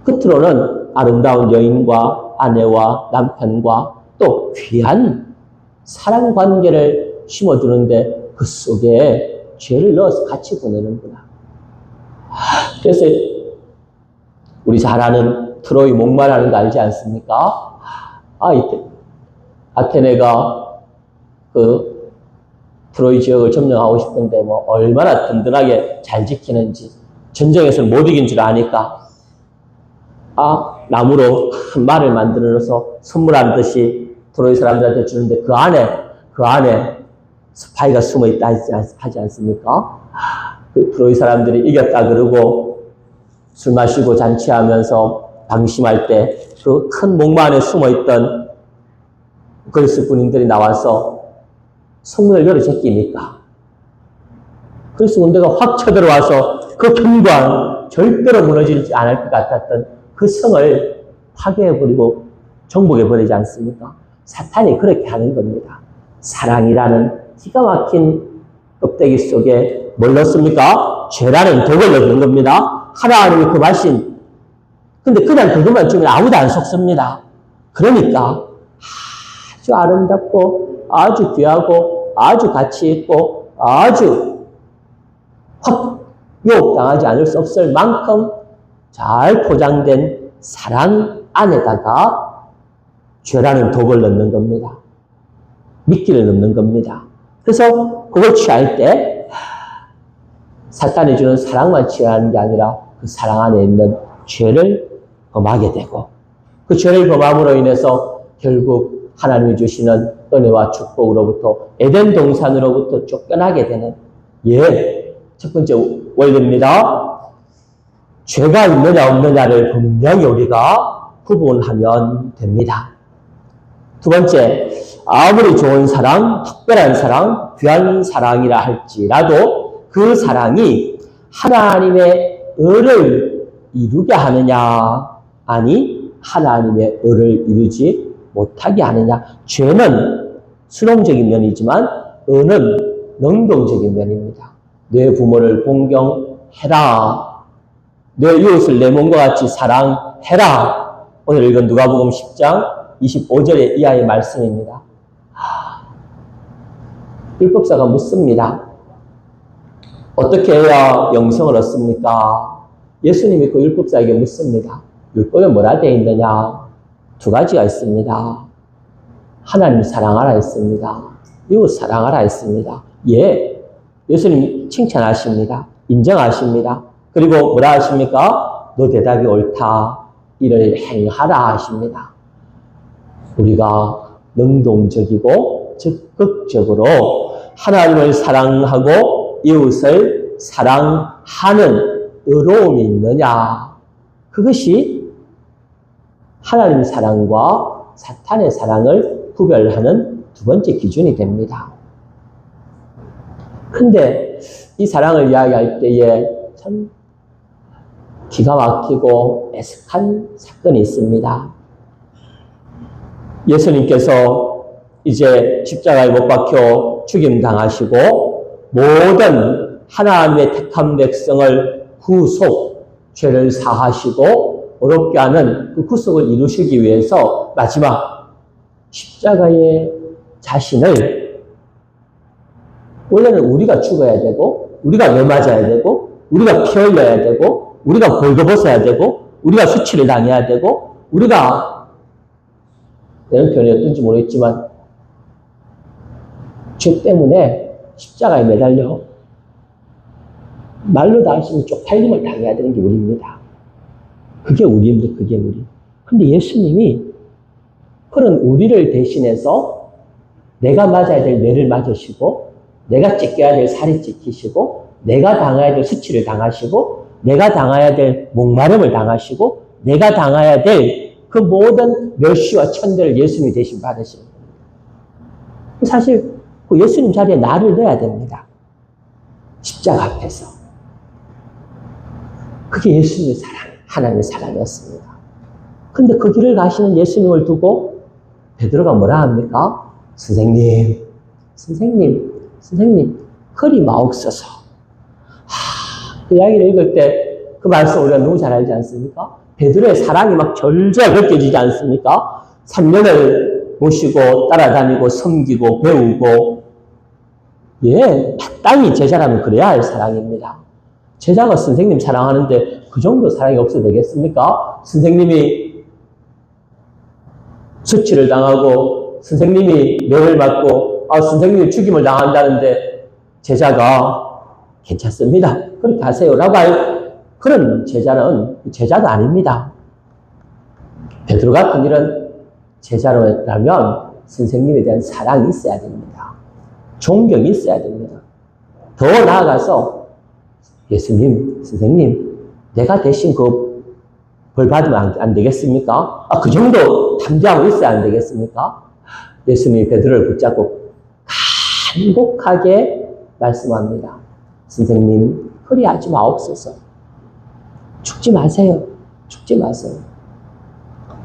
끝으로는 아름다운 여인과 아내와 남편과 또 귀한 사랑 관계를 심어두는데 그 속에 죄를 넣어서 같이 보내는구나. 그래서 우리 잘 아는 트로이 목마라는 거 알지 않습니까? 아테네가 그 트로이 지역을 점령하고 싶은데 뭐 얼마나 든든하게 잘 지키는지, 전쟁에서는 못 이긴 줄 아니까 나무로 큰 말을 만들어서 선물하는 듯이 트로이 사람들한테 주는데 그 안에 스파이가 숨어 있다 하지 않습니까? 그 트로이 사람들이 이겼다 그러고 술 마시고 잔치하면서 방심할 때 그 큰 목마 안에 숨어 있던 그리스 군인들이 나와서 성문을 열어 제끼니까 그리스 군대가 확 쳐들어와서 그 경관 절대로 무너지지 않을 것 같았던 그 성을 파괴해버리고 정복해버리지 않습니까? 사탄이 그렇게 하는 겁니다. 사랑이라는 기가 막힌 껍데기 속에 뭘 넣습니까? 죄라는 독을 넣는 겁니다. 하나님이 그 말씀, 근데 그냥 그것만 주면 아무도 안 속습니다. 그러니까 아주 아름답고 아주 귀하고 아주 가치 있고 아주 확 유혹당하지 않을 수 없을 만큼 잘 포장된 사랑 안에다가 죄라는 독을 넣는 겁니다. 미끼를 넣는 겁니다. 그래서 그걸 취할 때 사탄이 주는 사랑만 취하는 게 아니라 그 사랑 안에 있는 죄를 범하게 되고, 그 죄를 범함으로 인해서 결국 하나님이 주시는 은혜와 축복으로부터 에덴 동산으로부터 쫓겨나게 되는 첫 번째 원리입니다. 죄가 있느냐 없느냐를 분명히 우리가 구분하면 됩니다. 두 번째, 아무리 좋은 사랑, 특별한 사랑, 귀한 사랑이라 할지라도 그 사랑이 하나님의 의를 이루게 하느냐, 아니 하나님의 의를 이루지 못하게 하느냐. 죄는 수동적인 면이지만 의는 능동적인 면입니다. 내 부모를 공경해라. 내 이웃을 내 몸과 같이 사랑해라. 오늘 읽은 누가복음 10장 25절의 이하의 말씀입니다. 율법사가 묻습니다. 어떻게 해야 영생을 얻습니까? 예수님이 그 율법사에게 묻습니다. 율법에 뭐라 되어 있느냐? 두 가지가 있습니다. 하나님 사랑하라 했습니다. 이웃 사랑하라 했습니다. 예수님 칭찬하십니다. 인정하십니다. 그리고 뭐라 하십니까? 너 대답이 옳다. 이를 행하라 하십니다. 우리가 능동적이고 적극적으로 하나님을 사랑하고 이웃을 사랑하는 의로움이 있느냐? 그것이 하나님의 사랑과 사탄의 사랑을 구별하는 두 번째 기준이 됩니다. 근데 이 사랑을 이야기할 때에 참 기가 막히고 애석한 사건이 있습니다. 예수님께서 이제 십자가에 못 박혀 죽임당하시고 모든 하나님의 택한 백성을 구속, 죄를 사하시고 어렵게 하는 그 구속을 이루시기 위해서 마지막 십자가의 자신을 원래는 우리가 죽어야 되고 우리가 매맞아야 되고 우리가 피 흘려야 되고 우리가 벌거벗어야 되고 우리가 수치를 당해야 되고 우리가 이런 표현이 어떤지 모르겠지만 죄 때문에 십자가에 매달려 말로 다 하시면 쪽팔림을 당해야 되는 게 우리입니다. 그게 우리입니다. 그게 우리. 근데 예수님이 그런 우리를 대신해서 내가 맞아야 될 매를 맞으시고 내가 찢겨야 될 살이 찢기시고 내가 당해야 될 수치를 당하시고 내가 당해야 될 목마름을 당하시고 내가 당해야 될 그 모든 멸시와 천대를 예수님이 대신 받으시는 겁니다. 사실 그 예수님 자리에 나를 넣어야 됩니다. 십자가 앞에서. 그게 예수님의 사랑, 하나님의 사랑이었습니다. 근데 그 길을 가시는 예수님을 두고 베드로가 뭐라 합니까? 선생님, 그리 마옵소서. 그 이야기를 읽을 때 그 말씀 우리가 너무 잘 알지 않습니까? 베드로의 사랑이 막 절절 느껴지지 않습니까? 3년을 모시고 따라다니고 섬기고 배우고 마땅히 제자라면 그래야 할 사랑입니다. 제자가 선생님 사랑하는데 그 정도 사랑이 없어도 되겠습니까? 선생님이 수치를 당하고 선생님이 매를 맞고 선생님이 죽임을 당한다는데 제자가 괜찮습니다. 그렇게 하세요라고 할 그런 제자는 제자도 아닙니다. 베드로 같은 일은 제자로라면 선생님에 대한 사랑이 있어야 됩니다. 존경이 있어야 됩니다. 더 나아가서 예수님, 선생님, 내가 대신 그 벌 받으면 안 되겠습니까? 그 정도 담대하고 있어야 안 되겠습니까? 예수님이 베드로를 붙잡고 간곡하게 말씀합니다. 선생님, 그리하지 마옵소서. 죽지 마세요. 죽지 마세요.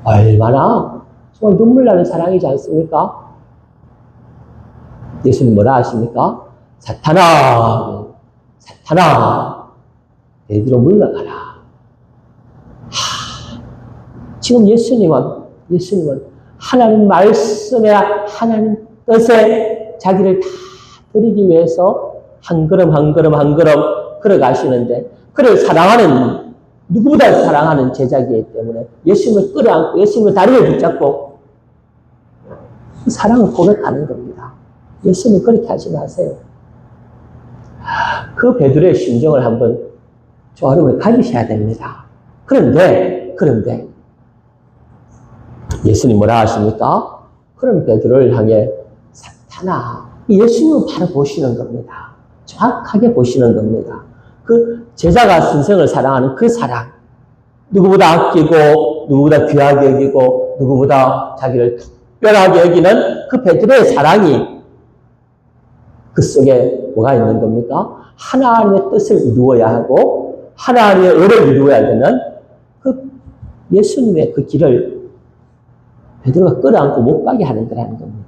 얼마나 정말 눈물 나는 사랑이지 않습니까? 예수님 뭐라 하십니까? 사탄아, 내 뒤로 물러가라. 지금 예수님은 하나님 말씀에 하나님 뜻에 자기를 다 드리기 위해서 한 걸음 걸어가시는데 그를 누구보다 사랑하는 제자이기 때문에 예수님을 끌어안고 예수님의 다리를 붙잡고 사랑을 고백하는 겁니다. 예수님 그렇게 하지 마세요. 그 베드로의 심정을 한번 여러분이 가지셔야 됩니다. 그런데 예수님 뭐라 하십니까? 그럼 베드로를 향해 사탄아, 예수님은 바로 보시는 겁니다. 정확하게 보시는 겁니다. 그 제자가 선생을 사랑하는 그 사랑, 누구보다 아끼고 누구보다 귀하게 여기고 누구보다 자기를 특별하게 여기는 그 베드로의 사랑이 그 속에 뭐가 있는 겁니까? 하나님의 뜻을 이루어야 하고 하나님의 의를 이루어야 되는 그 예수님의 그 길을 베드로가 끌어안고 못 가게 하는 거라는 겁니다.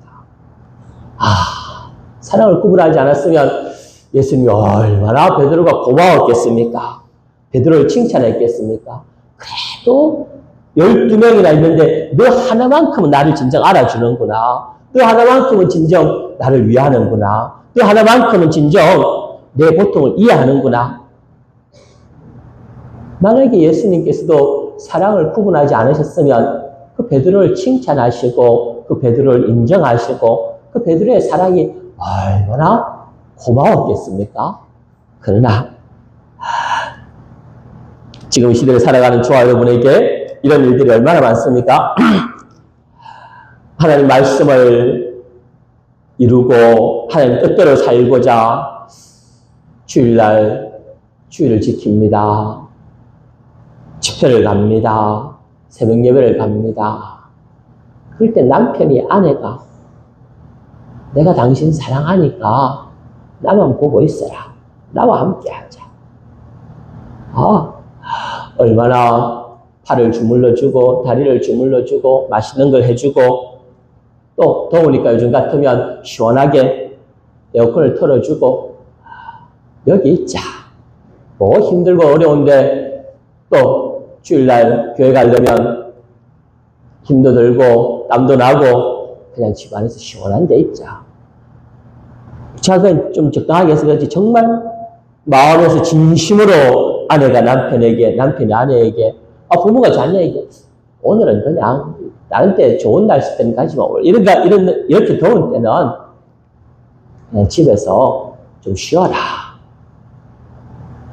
사랑을 구분하지 않았으면 예수님이 얼마나 베드로가 고마웠겠습니까? 베드로를 칭찬했겠습니까? 그래도 12명이나 있는데 너 하나만큼은 나를 진정 알아주는구나. 너 하나만큼은 진정 나를 위하는구나. 너 하나만큼은 진정 내 고통을 이해하는구나. 만약에 예수님께서도 사랑을 구분하지 않으셨으면 그 베드로를 칭찬하시고 그 베드로를 인정하시고 그 베드로의 사랑이 얼마나 고마웠겠습니까? 그러나 지금 시대를 살아가는 저와 여러분에게 이런 일들이 얼마나 많습니까? 하나님 말씀을 이루고 하나님 뜻대로 살고자 주일날 주일을 지킵니다. 집회를 갑니다. 새벽 예배를 갑니다. 그럴 때 남편이 아내가 내가 당신 사랑하니까 나만 보고 있어라. 나와 함께 하자. 얼마나 팔을 주물러주고 다리를 주물러주고 맛있는 걸 해주고 또 더우니까 요즘 같으면 시원하게 에어컨을 틀어주고 여기 있자. 뭐 힘들고 어려운데 또 주일날 교회 가려면 힘도 들고 땀도 나고 그냥 집 안에서 시원한 데 있자. 제가 좀 적당하게 해서 그렇지 정말 마음에서 진심으로 아내가 남편에게, 남편이 아내에게, 부모가 자녀에게 오늘은 그냥 다른 때 좋은 날씨 때는 가지 마. 이렇게 더운 때는 그냥 집에서 좀 쉬어라.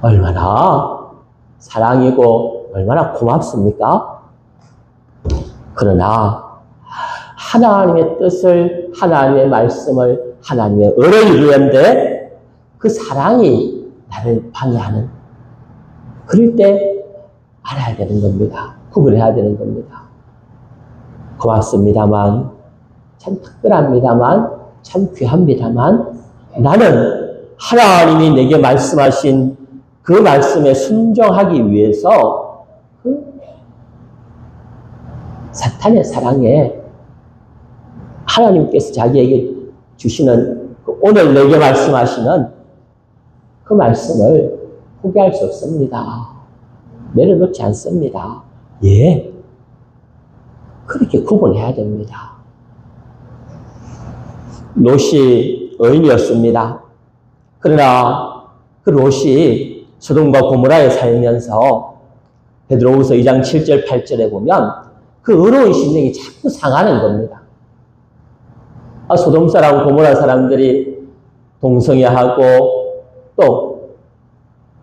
얼마나 사랑이고 얼마나 고맙습니까? 그러나 하나님의 뜻을, 하나님의 말씀을, 하나님의 의를 이루는데 그 사랑이 나를 방해하는 그럴 때 알아야 되는 겁니다. 구분해야 되는 겁니다. 고맙습니다만, 참 특별합니다만, 참 귀합니다만 나는 하나님이 내게 말씀하신 그 말씀에 순종하기 위해서 그 사탄의 사랑에 하나님께서 자기에게 주시는 오늘 내게 말씀하시는 그 말씀을 포기할 수 없습니다. 내려놓지 않습니다. 예. 그렇게 구분해야 됩니다. 롯이 의인이었습니다. 그러나 그 롯이 소돔과 고모라에 살면서 베드로후서 2장 7절 8절에 보면 그 의로운 심령이 자꾸 상하는 겁니다. 소돔 사람, 고모라 사람들이 동성애하고 또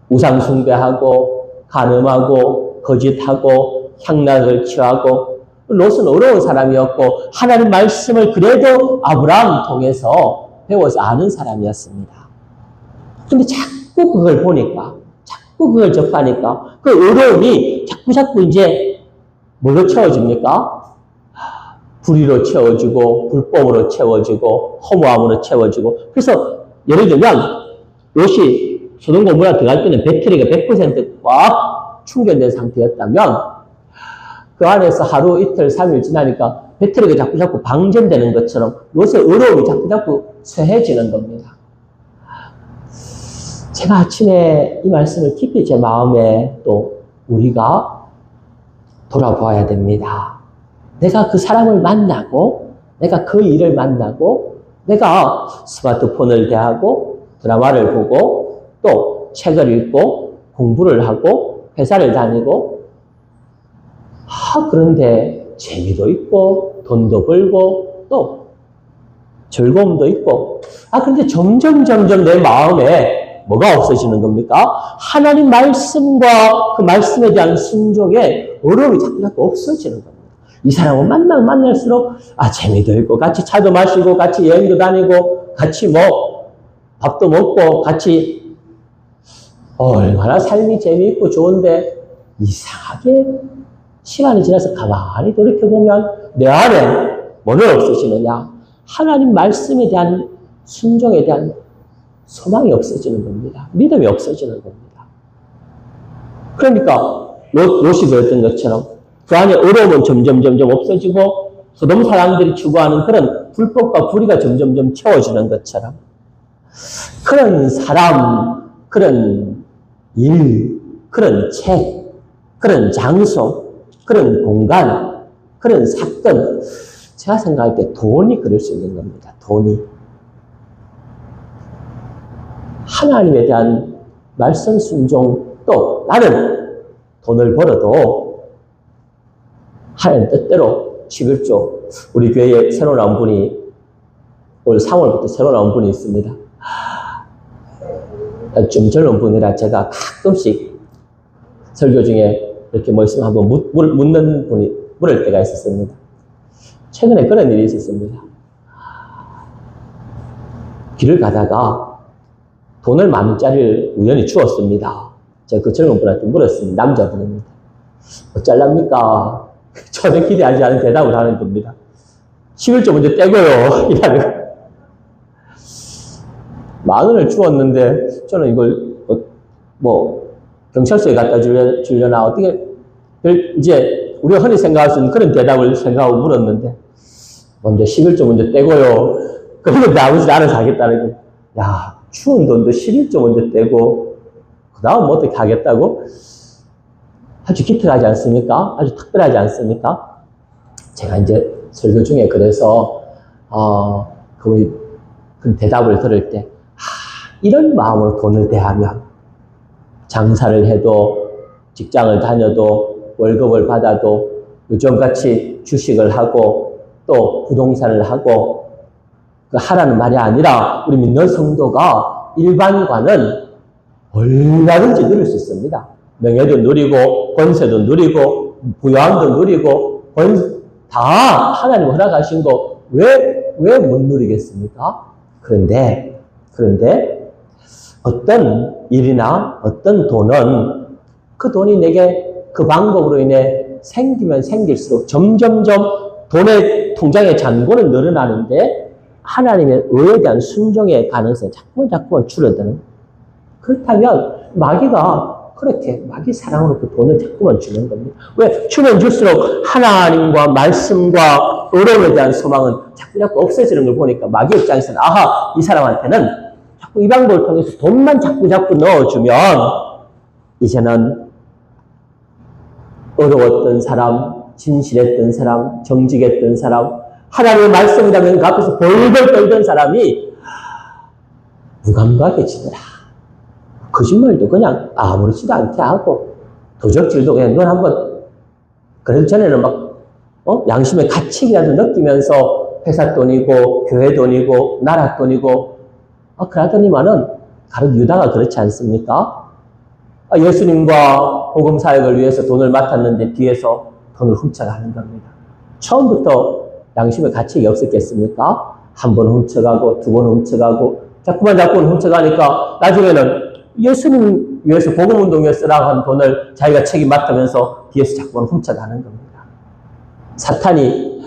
우상 숭배하고 간음하고 거짓하고 향락을 취하고 롯은 어려운 사람이었고 하나님 말씀을 그래도 아브라함 통해서 배워서 아는 사람이었습니다. 근데 자꾸 그걸 보니까 자꾸 그걸 접하니까 그 어려움이 자꾸 이제 뭘로 채워집니까? 불의로 채워지고 불법으로 채워지고 허무함으로 채워지고 그래서 예를 들면 롯이 소돔 고모라 들어갈 때는 배터리가 100% 꽉 충전된 상태였다면 그 안에서 하루 이틀 3일 지나니까 배터리가 자꾸 방전되는 것처럼 롯의 어려움이 자꾸 쇠해지는 겁니다. 제가 아침에 이 말씀을 깊이 제 마음에 또 우리가 돌아보아야 됩니다. 내가 그 사람을 만나고 내가 그 일을 만나고 내가 스마트폰을 대하고 드라마를 보고 또 책을 읽고 공부를 하고 회사를 다니고 그런데 재미도 있고 돈도 벌고 또 즐거움도 있고 그런데 점점 내 마음에 뭐가 없어지는 겁니까? 하나님 말씀과 그 말씀에 대한 순종에 어려움이 자꾸 없어지는 겁니다. 이 사람은 만날수록 재미도 있고 같이 차도 마시고 같이 여행도 다니고 같이 뭐 밥도 먹고 같이 얼마나 삶이 재미있고 좋은데 이상하게 시간이 지나서 가만히 돌이켜보면 내 안에 뭐는 없어지느냐? 하나님 말씀에 대한 순종에 대한 소망이 없어지는 겁니다. 믿음이 없어지는 겁니다. 그러니까 롯이 그랬던 것처럼 그 안에 어려움은 점점 없어지고 소돔 사람들이 추구하는 그런 불법과 불의가 점점 채워지는 것처럼 그런 사람, 그런 일, 그런 책, 그런 장소, 그런 공간, 그런 사건 제가 생각할 때 돈이 그럴 수 있는 겁니다. 돈이. 하나님에 대한 말씀 순종 또 나는 돈을 벌어도 하나님 뜻대로 11조 우리 교회에 새로 나온 분이 올 3월부터 새로 나온 분이 있습니다. 좀 젊은 분이라 제가 가끔씩 설교 중에 이렇게 뭐 있으면 한번 묻는 분이 물을 때가 있었습니다. 최근에 그런 일이 있었습니다. 길을 가다가 돈을 10,000원짜리를 우연히 주었습니다. 제가 그 젊은 분한테 물었습니다. 남자분입니다. 어쩔랍니까? 전혀 기대하지 않은 대답을 하는 겁니다. 11조 먼저 떼고요. 이라는 10,000원을 주었는데 저는 이걸 경찰서에 갖다 주려나 어떻게 이제 우리가 흔히 생각할 수 있는 그런 대답을 생각하고 물었는데 먼저 11조 먼저 떼고요. 그리고 아버지 알아서 하겠다는 게, 야, 추운 돈도 11조 먼저 떼고 그 다음 뭐 어떻게 하겠다고? 아주 기특하지 않습니까? 아주 특별하지 않습니까? 제가 이제 설교 중에 그래서 그 대답을 들을 때 이런 마음으로 돈을 대하면 장사를 해도 직장을 다녀도 월급을 받아도 요즘같이 주식을 하고 또 부동산을 하고 하라는 말이 아니라 우리 믿는 성도가 일반과는 얼마든지 누릴 수 있습니다. 명예도 누리고 권세도 누리고 부유함도 누리고 다 하나님 허락하신 거 왜 못 누리겠습니까? 그런데 어떤 일이나 어떤 돈은 그 돈이 내게 그 방법으로 인해 생기면 생길수록 점점점 돈의 통장의 잔고는 늘어나는데 하나님의 의에 대한 순종의 가능성이 자꾸만 줄어드는. 그렇다면 마귀가 마귀 사랑으로 그 돈을 자꾸만 주는 겁니다. 왜? 주면 줄수록 하나님과 말씀과 의로움에 대한 소망은 자꾸 없어지는 걸 보니까 마귀 입장에서는 아하, 이 사람한테는 자꾸 이 방법을 통해서 돈만 자꾸 넣어주면 이제는 어려웠던 사람, 진실했던 사람, 정직했던 사람, 하나님의 말씀이라면 그 앞에서 벌벌 떨던 사람이 무감각해지더라. 거짓말도 그냥 아무렇지도 않게 하고 도적질도 그냥 눈 한번 그래도 전에는 양심의 가책이라도 느끼면서 회사 돈이고 교회 돈이고 나라 돈이고 그러더니만은 가령 유다가 그렇지 않습니까? 예수님과 복음 사역을 위해서 돈을 맡았는데 뒤에서 돈을 훔쳐가는 겁니다. 처음부터 양심의 가책이 없었겠습니까? 한 번 훔쳐가고 두 번 훔쳐가고 자꾸만 훔쳐가니까 나중에는 예수님 위해서 복음운동에 쓰라고 한 돈을 자기가 책임 맡으면서 뒤에서 자꾸만 훔쳐가는 겁니다. 사탄이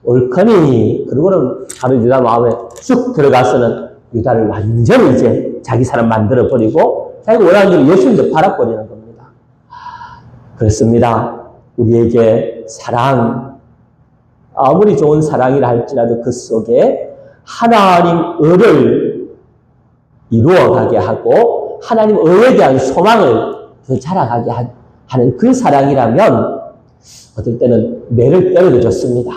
옳거니 그리고는 바로 유다 마음에 쑥 들어가서는 유다를 완전히 이제 자기 사람 만들어버리고 자기가 원하는 대로 예수님도 팔아버리는 겁니다. 그렇습니다. 우리에게 사랑, 아무리 좋은 사랑이라 할지라도 그 속에 하나님 의를 이루어가게 하고 하나님 의에 대한 소망을 더 자라가게 하는 그 사랑이라면 어떨 때는 매를 때려도 좋습니다.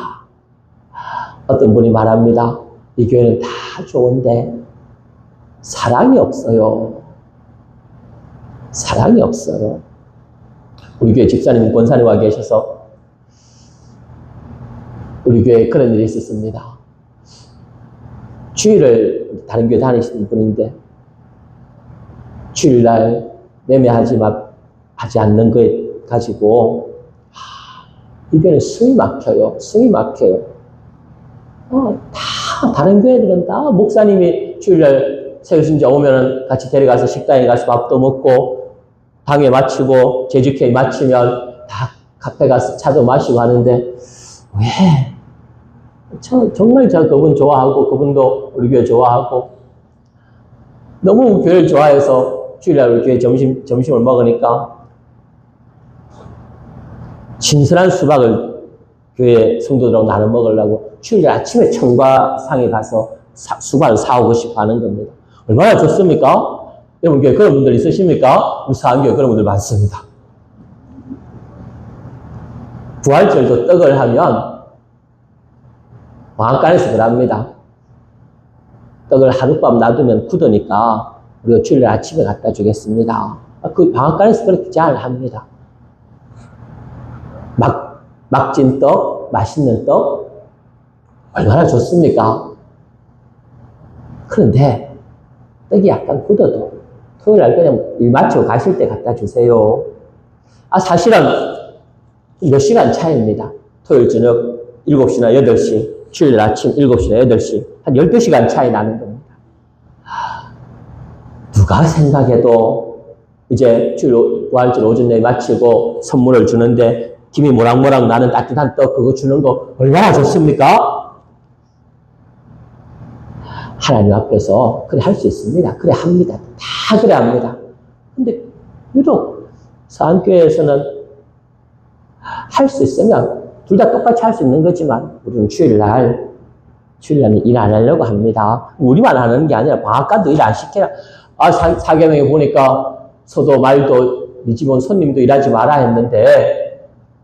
어떤 분이 말합니다. 이 교회는 다 좋은데 사랑이 없어요. 사랑이 없어요. 우리 교회 집사님, 권사님 와 계셔서 우리 교회에 그런 일이 있었습니다. 주일을 다른 교회 다니시는 분인데 주일날 매매하지 않는 거 가지고 이 교회는 숨이 막혀요. 다 다른 교회들은 다 목사님이 주일날 새우신자 오면은 같이 데려가서 식당에 가서 밥도 먹고 당회 마치고 제주회의 마치면 다 카페 가서 차도 마시고 하는데 왜? 정말 저 그분 좋아하고 그분도 우리 교회 좋아하고 너무 교회를 좋아해서 주일날 우리 교회 점심을 먹으니까 신선한 수박을 교회 성도들하고 나눠 먹으려고 주일날 아침에 청과상에 가서 수박을 사오고 싶어 하는 겁니다. 얼마나 좋습니까? 여러분 교회 그런 분들 있으십니까? 우리 사안교회 그런 분들 많습니다. 부활절도 떡을 하면 방앗간에서 그럽니다. 떡을 하룻밤 놔두면 굳으니까 우리가 주일날 아침에 갖다 주겠습니다. 그 방앗간에서 그렇게 잘 합니다. 막진 떡, 맛있는 떡, 얼마나 좋습니까? 그런데 떡이 약간 굳어도 토요일날 그냥 일 마치고 가실 때 갖다 주세요. 사실은 몇 시간 차이입니다. 토요일 저녁 7시나 8시, 주일 아침 7시나 8시, 한 12시간 차이 나는 겁니다. 누가 생각해도 이제 주일 부활절 오전에 마치고 선물을 주는데 김이 모락모락 나는 따뜻한 떡 그거 주는 거 얼마나 좋습니까? 하나님 앞에서 그래 할 수 있습니다. 그래 합니다. 다 그래 합니다. 근데 유독 서안교회에서는 할 수 있으면 둘 다 똑같이 할 수 있는 거지만 우리는 주일날은 일 안 하려고 합니다. 우리만 하는 게 아니라 방앗간도 일 안 시켜라. 사계명에 보니까 서도 말도 네 집 온 손님도 일하지 마라 했는데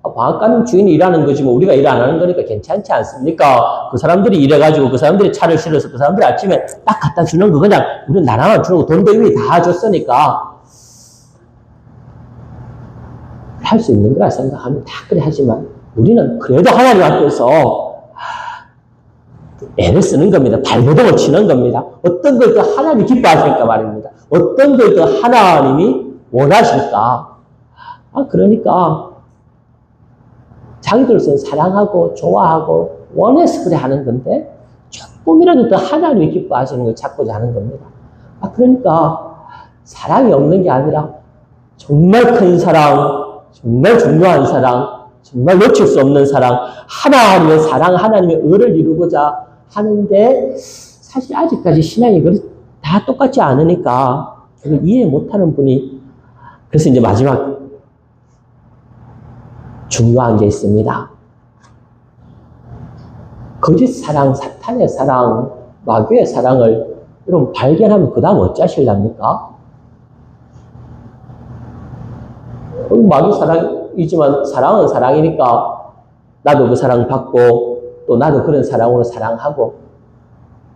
방앗간 주인이 일하는 거지 뭐 우리가 일 안 하는 거니까 괜찮지 않습니까? 그 사람들이 일해가지고 그 사람들이 차를 실어서 그 사람들이 아침에 딱 갖다 주는 거 그냥 우리는 나라만 주는 거 돈도 이미 다 줬으니까 할 수 있는 거라 생각하면 다 그래 하지만 우리는 그래도 하나님 앞에서 애를 쓰는 겁니다. 발버둥을 치는 겁니다. 어떤 걸 더 하나님이 기뻐하실까 말입니다. 어떤 걸 더 하나님이 원하실까? 그러니까 자기들은 사랑하고 좋아하고 원해서 그래 하는 건데 조금이라도 더 하나님이 기뻐하시는 걸 찾고자 하는 겁니다. 그러니까 사랑이 없는 게 아니라 정말 큰 사랑, 정말 중요한 사랑, 정말 놓칠 수 없는 사랑, 하나님의 사랑, 하나님의 의를 이루고자 하는데 사실 아직까지 신앙이 다 똑같지 않으니까 그걸 이해 못하는 분이 그래서 이제 마지막 중요한 게 있습니다. 거짓 사랑, 사탄의 사랑, 마귀의 사랑을 여러분 발견하면 그 다음 어찌하실랍니까? 마귀 사랑이지만 사랑은 사랑이니까 나도 그 사랑 받고 또 나도 그런 사랑으로 사랑하고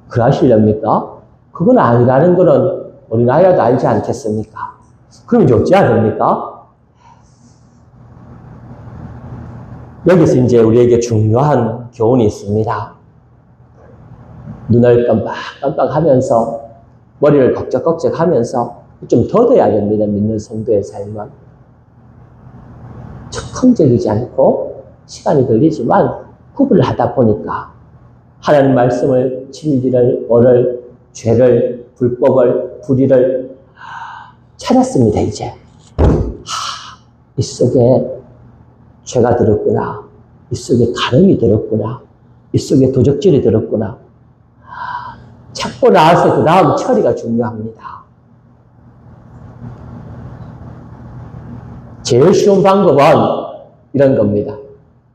그러시렵니까? 그건 아니라는 거는 어린아이라도 알지 않겠습니까? 그럼 이제 어찌해야 됩니까? 여기서 이제 우리에게 중요한 교훈이 있습니다. 눈을 깜빡깜빡 하면서 머리를 걱적걱적 하면서 좀 더뎌야 됩니다. 믿는 성도의 삶은. 즉흥적이지 않고 시간이 걸리지만 구분을 하다 보니까 하나님 말씀을 진리를, 오늘 죄를, 불법을, 불의를 찾았습니다. 이제 이 속에 죄가 들었구나, 이 속에 간음이 들었구나, 이 속에 도적질이 들었구나 찾고 나서 그 다음 처리가 중요합니다. 제일 쉬운 방법은 이런 겁니다.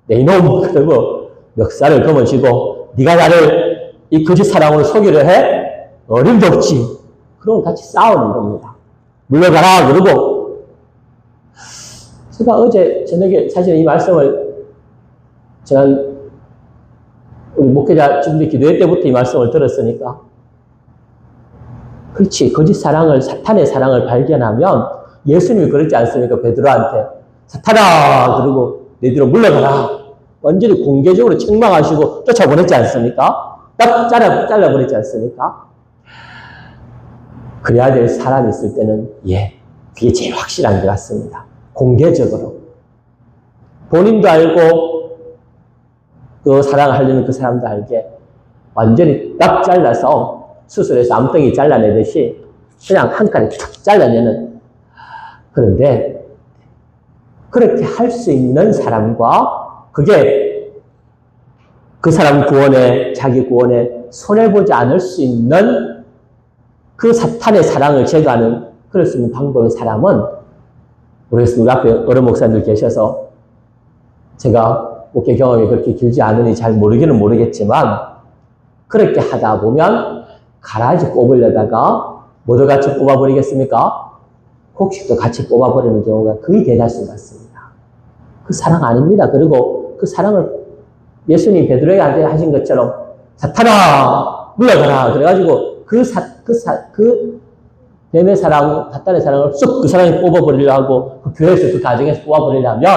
내 이놈, 그러고 멱살을 거머쥐고 네가 나를 이 거짓 사랑으로 속이려 해? 어림도 없지. 그럼 같이 싸우는 겁니다. 물러가라 그러고. 제가 어제 저녁에 사실 이 말씀을 지난 우리 목회자 준비 기도회 때부터 이 말씀을 들었으니까 그렇지. 거짓 사랑을, 사탄의 사랑을 발견하면 예수님이 그랬지 않습니까? 베드로한테 사탄아 그러고 내 뒤로 물러가라. 완전히 공개적으로 책망하시고 쫓아보냈지 않습니까? 딱 잘라보냈지 않습니까? 그래야 될 사람이 있을 때는 그게 제일 확실한 것 같습니다. 공개적으로 본인도 알고 그 사랑하려는 그 사람도 알게 완전히 딱 잘라서 수술해서 암덩이 잘라내듯이 그냥 한 칼에 툭 잘라내는. 그런데 그렇게 할 수 있는 사람과 그게 그 사람 구원에, 자기 구원에 손해보지 않을 수 있는 그 사탄의 사랑을 제거하는 그럴 수 있는 방법의 사람은 우리 앞에 어른 목사님들 계셔서 제가 목회 경험이 그렇게 길지 않으니 잘 모르기는 모르겠지만 그렇게 하다 보면 가라지 뽑으려다가 뭐도 같이 뽑아버리겠습니까? 곡식도 같이 뽑아버리는 경우가 거의 대다수 같습니다. 그 사랑 아닙니다. 그리고 그 사랑을 예수님 베드로에게 하신 것처럼 사탄아 물러가라 그래가지고 그 뱀의 사랑, 사탄의 사랑을 쏙 그 사랑이 뽑아버리려 하고 그 교회에서 그 가정에서 뽑아버리려면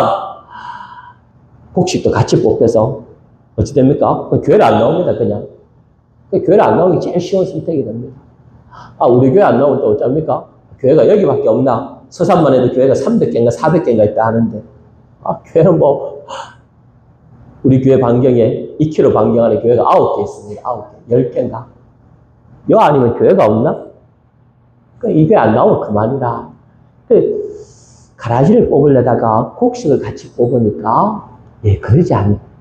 곡식도 같이 뽑혀서 어찌 됩니까? 교회를 안 나옵니다. 그냥 교회를 안 나오는 게 제일 쉬운 선택이 됩니다. 우리 교회 안 나오면 또 어쩝니까? 교회가 여기밖에 없나? 서산만 해도 교회가 300개인가 400개인가 있다 하는데 교회는 우리 교회 반경에 2km 반경 안에 교회가 9개 있습니다. 9개, 10개인가? 여 아니면 교회가 없나? 이 교회 안 나오면 그만이라. 가라지를 뽑으려다가 곡식을 같이 뽑으니까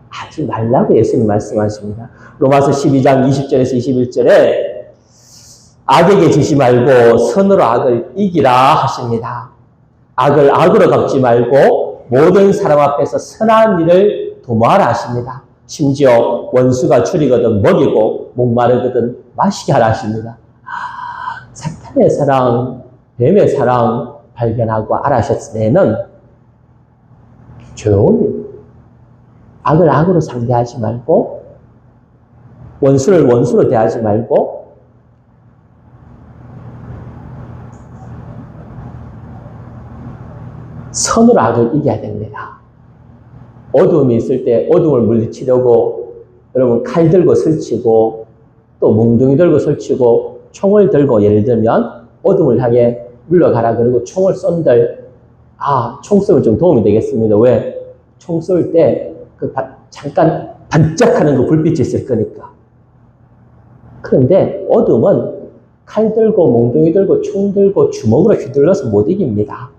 하지 말라고 예수님 말씀하십니다. 로마서 12장 20절에서 21절에 악에게 지지 말고 선으로 악을 이기라 하십니다. 악을 악으로 갚지 말고 모든 사람 앞에서 선한 일을 도모하라 하십니다. 심지어 원수가 줄이거든 먹이고 목마르거든 마시게 하라 하십니다. 사탄의 사랑, 뱀의 사랑 발견하고 알아셨을 때는 조용히 악을 악으로 상대하지 말고 원수를 원수로 대하지 말고 선으로 악을 이겨야 됩니다. 어두움이 있을 때 어두움을 물리치려고 여러분 칼 들고 설치고 또 몽둥이 들고 설치고 총을 들고 예를 들면 어둠을 향해 물러가라 그러고 총을 쏜들 총 쏘면 좀 도움이 되겠습니다. 왜? 총 쏠 때 그 잠깐 반짝하는 그 불빛이 있을 거니까. 그런데 어둠은 칼 들고 몽둥이 들고 총 들고 주먹으로 휘둘러서 못 이깁니다.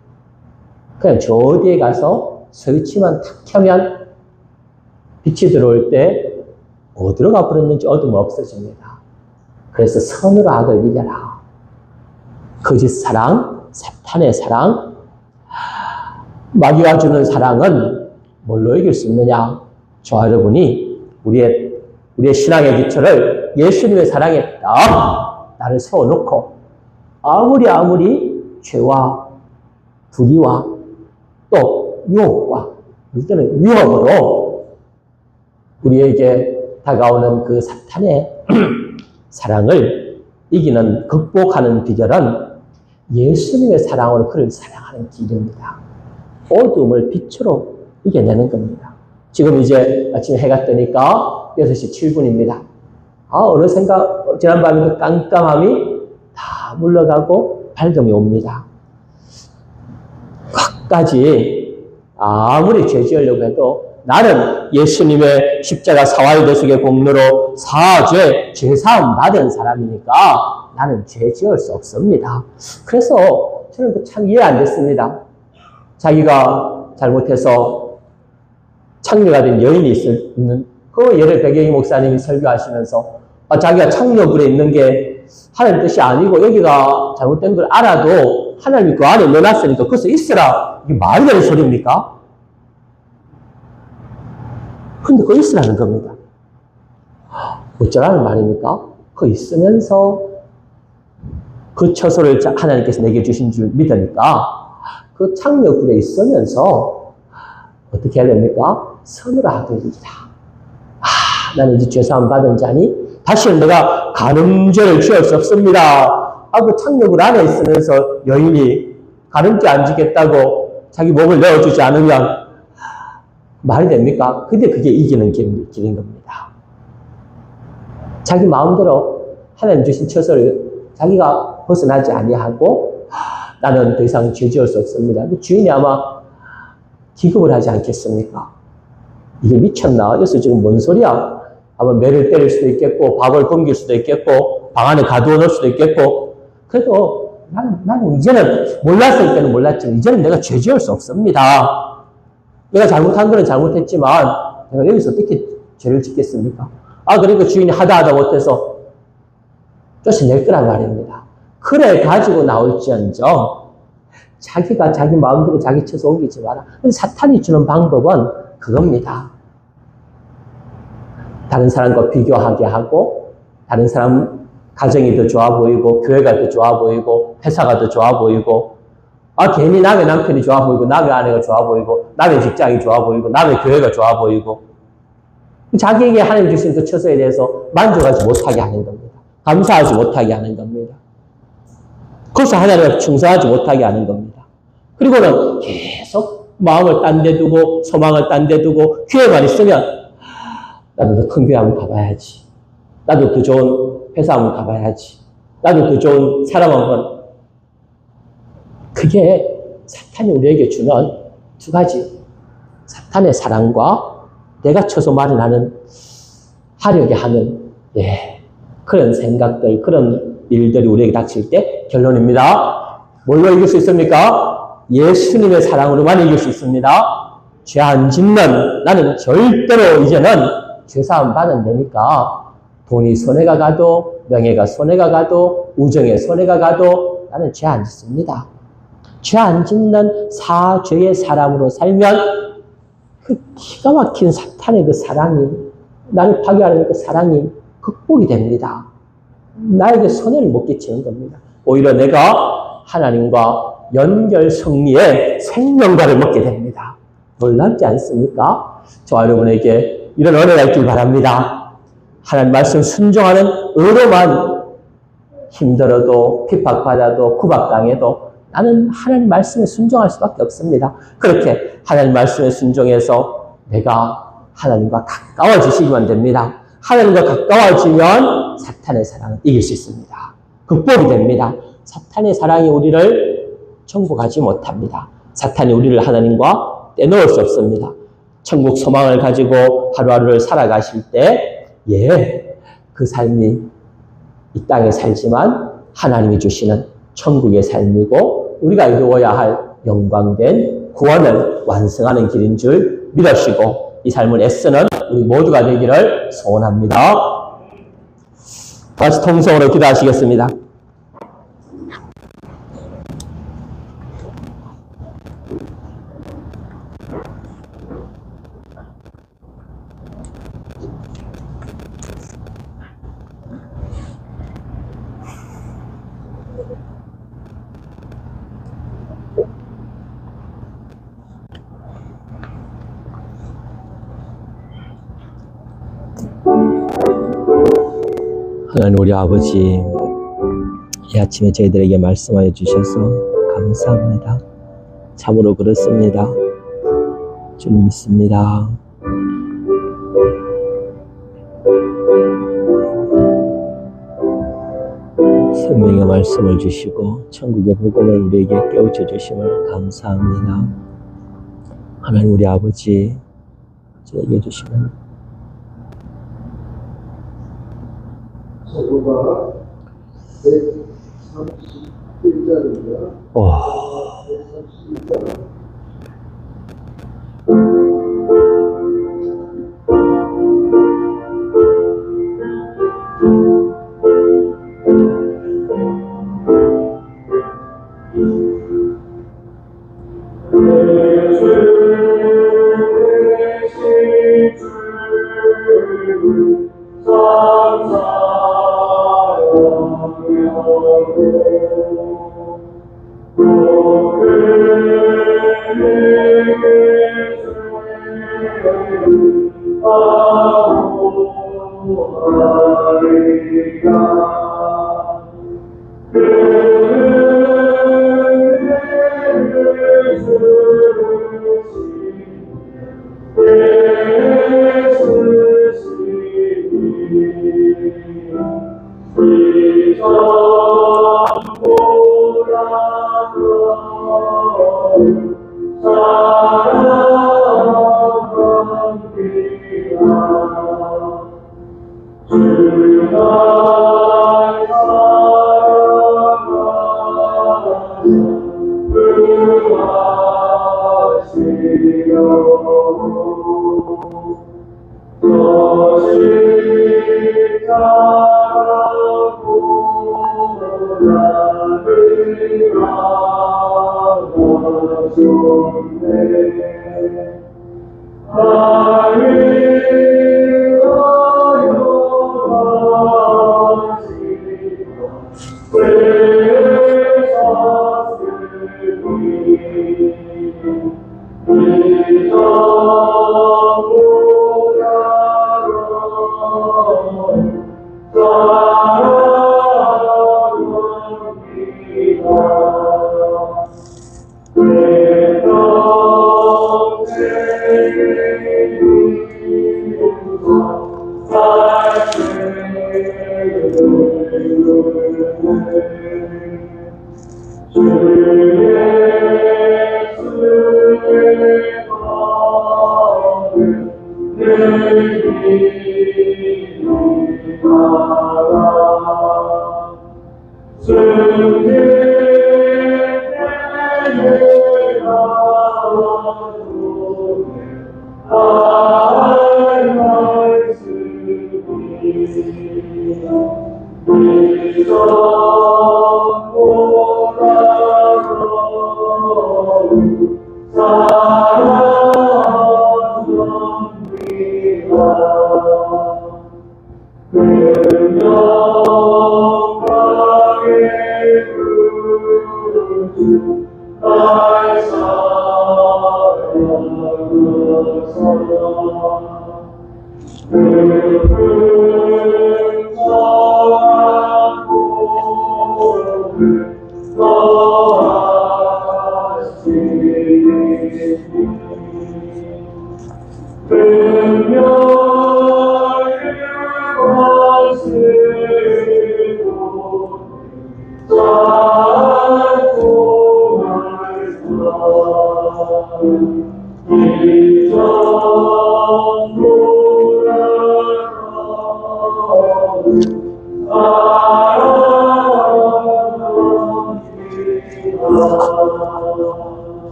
그냥 저 어디에 가서 스위치만 탁 켜면 빛이 들어올 때 어디로 가버렸는지 어둠은 없어집니다. 그래서 선으로 악을 이겨라. 거짓 사랑, 사탄의 사랑, 마귀가 주는 사랑은 뭘로 이길 수 있느냐? 저와 여러분이 우리의 신앙의 기초를 예수님의 사랑에 딱 나를 세워놓고 아무리 죄와 불의와 또 유혹과 이때는 위협으로 우리에게 다가오는 그 사탄의 사랑을 이기는 극복하는 비결은 예수님의 사랑으로 그를 사랑하는 길입니다. 어둠을 빛으로 이겨내는 겁니다. 지금 이제 아침에 해가 뜨니까 6시 7분입니다. 어느샌가 지난밤에 그 깜깜함이 다 물러가고 밝음이 옵니다. 끝까지 아무리 죄 지으려고 해도 나는 예수님의 십자가 사활대속의 공로로 사죄, 죄사함 받은 사람이니까 나는 죄 지을 수 없습니다. 그래서 저는 참 이해 안 됐습니다. 자기가 잘못해서 창녀가 된 여인이 있는 그 예를 백영희 목사님이 설교하시면서 자기가 창녀불에 있는 게 하나님 뜻이 아니고 여기가 잘못된 걸 알아도 하나님이 그 안에 넣어놨으니까 거기서 있으라. 이게 말이 되는 소리입니까? 근데 그거 있으라는 겁니다. 어쩌라는 말입니까? 그거 있으면서 그 처소를 하나님께서 내게 주신 줄 믿으니까 그 창녀불에 있으면서 어떻게 해야 됩니까? 선으로 악을 이기라. 나는 이제 죄사함 받은 자니 다시는 내가 간음죄를 지을 수 없습니다. 그 창녀불 안에 있으면서 여인이 간음죄 안 지겠다고 자기 몸을 내어주지 않으면 말이 됩니까? 근데 그게 이기는 길인 겁니다. 자기 마음대로 하나님 주신 처소를 자기가 벗어나지 아니하고 나는 더 이상 죄 지을 수 없습니다. 그 주인이 아마 기겁을 하지 않겠습니까? 이게 미쳤나? 여기서 지금 뭔 소리야? 아마 매를 때릴 수도 있겠고 밥을 굶길 수도 있겠고 방 안에 가두어 놓을 수도 있겠고 그래도 나는 이제는 몰랐을 때는 몰랐지만 이제는 내가 죄 지을 수 없습니다. 내가 잘못한 거는 잘못했지만 내가 여기서 어떻게 죄를 짓겠습니까? 그러니까 주인이 하다 못해서 쫓아낼 거란 말입니다. 그래 가지고 나올지언정 자기가 자기 마음대로 자기 처소 옮기지 마라. 근데 사탄이 주는 방법은 그겁니다. 다른 사람과 비교하게 하고 다른 사람 가정이 더 좋아 보이고 교회가 더 좋아 보이고 회사가 더 좋아 보이고 괜히 남의 남편이 좋아 보이고 남의 아내가 좋아 보이고 남의 직장이 좋아 보이고 남의 교회가 좋아 보이고 자기에게 하나님 주신 그 처소에 대해서 만족하지 못하게 하는 겁니다. 감사하지 못하게 하는 겁니다. 그래서 하나님을 충성하지 못하게 하는 겁니다. 그리고는 계속 마음을 딴 데 두고 소망을 딴 데 두고 교회만 있으면 나도 더 큰 교회 한번 가봐야지. 나도 더 좋은 회사 한번 가봐야지. 나도 더 좋은 사람 한번. 그게 사탄이 우리에게 주는 두 가지. 사탄의 사랑과 내가 쳐서 마련하는 하려게 하는 그런 생각들, 그런 일들이 우리에게 닥칠 때 결론입니다. 뭘로 이길 수 있습니까? 예수님의 사랑으로만 이길 수 있습니다. 죄 안 짓는 나는 절대로 이제는 죄사함 받은 데니까 돈이 손해가 가도, 명예가 손해가 가도, 우정에 손해가 가도 나는 죄 안 짓습니다. 죄 안 짓는 사죄의 사람으로 살면 그 기가 막힌 사탄의 그 사랑이, 나를 파괴하는 그 사랑이 극복이 됩니다. 나에게 손해를 못 끼치는 겁니다. 오히려 내가 하나님과 연결 승리의 생명과를 먹게 됩니다. 놀랍지 않습니까? 저와 여러분에게 이런 은혜가 있길 바랍니다. 하나님 말씀 순종하는 의로만 힘들어도 핍박받아도 구박당해도 나는 하나님 말씀에 순종할 수밖에 없습니다. 그렇게 하나님 말씀에 순종해서 내가 하나님과 가까워지시기만 됩니다. 하나님과 가까워지면 사탄의 사랑을 이길 수 있습니다. 극복이 됩니다. 사탄의 사랑이 우리를 정복하지 못합니다. 사탄이 우리를 하나님과 떼놓을 수 없습니다. 천국 소망을 가지고 하루하루를 살아가실 때, 그 삶이 이 땅에 살지만 하나님이 주시는 천국의 삶이고 우리가 이루어야 할 영광된 구원을 완성하는 길인 줄 믿으시고 이 삶을 애쓰는 우리 모두가 되기를 소원합니다. 같이 통성으로 기도하시겠습니다. 하나님 우리 아버지, 이 아침에 저희들에게 말씀하여 주셔서 감사합니다. 참으로 그렇습니다. 주님 믿습니다. 생명의 말씀을 주시고 천국의 복음을 우리에게 깨우쳐 주심을 감사합니다. 하나님 우리 아버지, 저에게 주시는 사도가 131장입니다. 131장.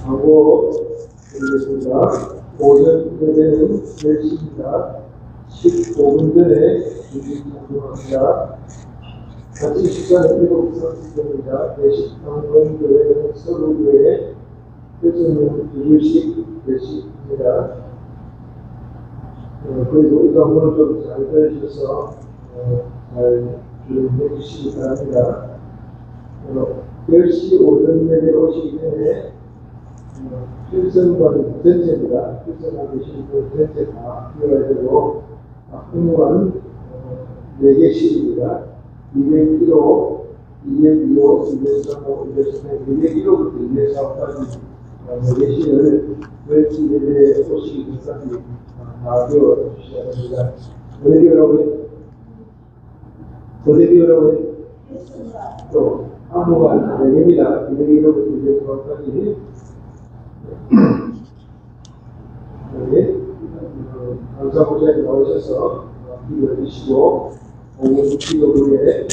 하고 드리겠습니다. 오전 예배는 4시입니다. 15분 전에 주식 공부합니다. 같이 식사는 7시 30분입니다. 4시 방문교회는 서울교회 교수님 2주씩 4시입니다. 그리고 이 방문을 좀 잘 들으셔서 잘 준비해 주시기 바랍니다. 10시 오전 예배 오시기 전에 필승관 전체입니다. 필승하고 계신 분 전체 다 뛰어야 되고 학부모는 4개씩입니다. 201호, 202호, 203호, 203호, 201호부터 204호까지 4개씩을 멸치 예배에 오시기 전까지 다 배워주셔야 합니다. 어디 배우라고요? 어디 배우라고요? 또 학부모가 4개입니다. 201호부터 204호까지 강사보좌에 나오셔서 기도해 주시고 오후 기도 후에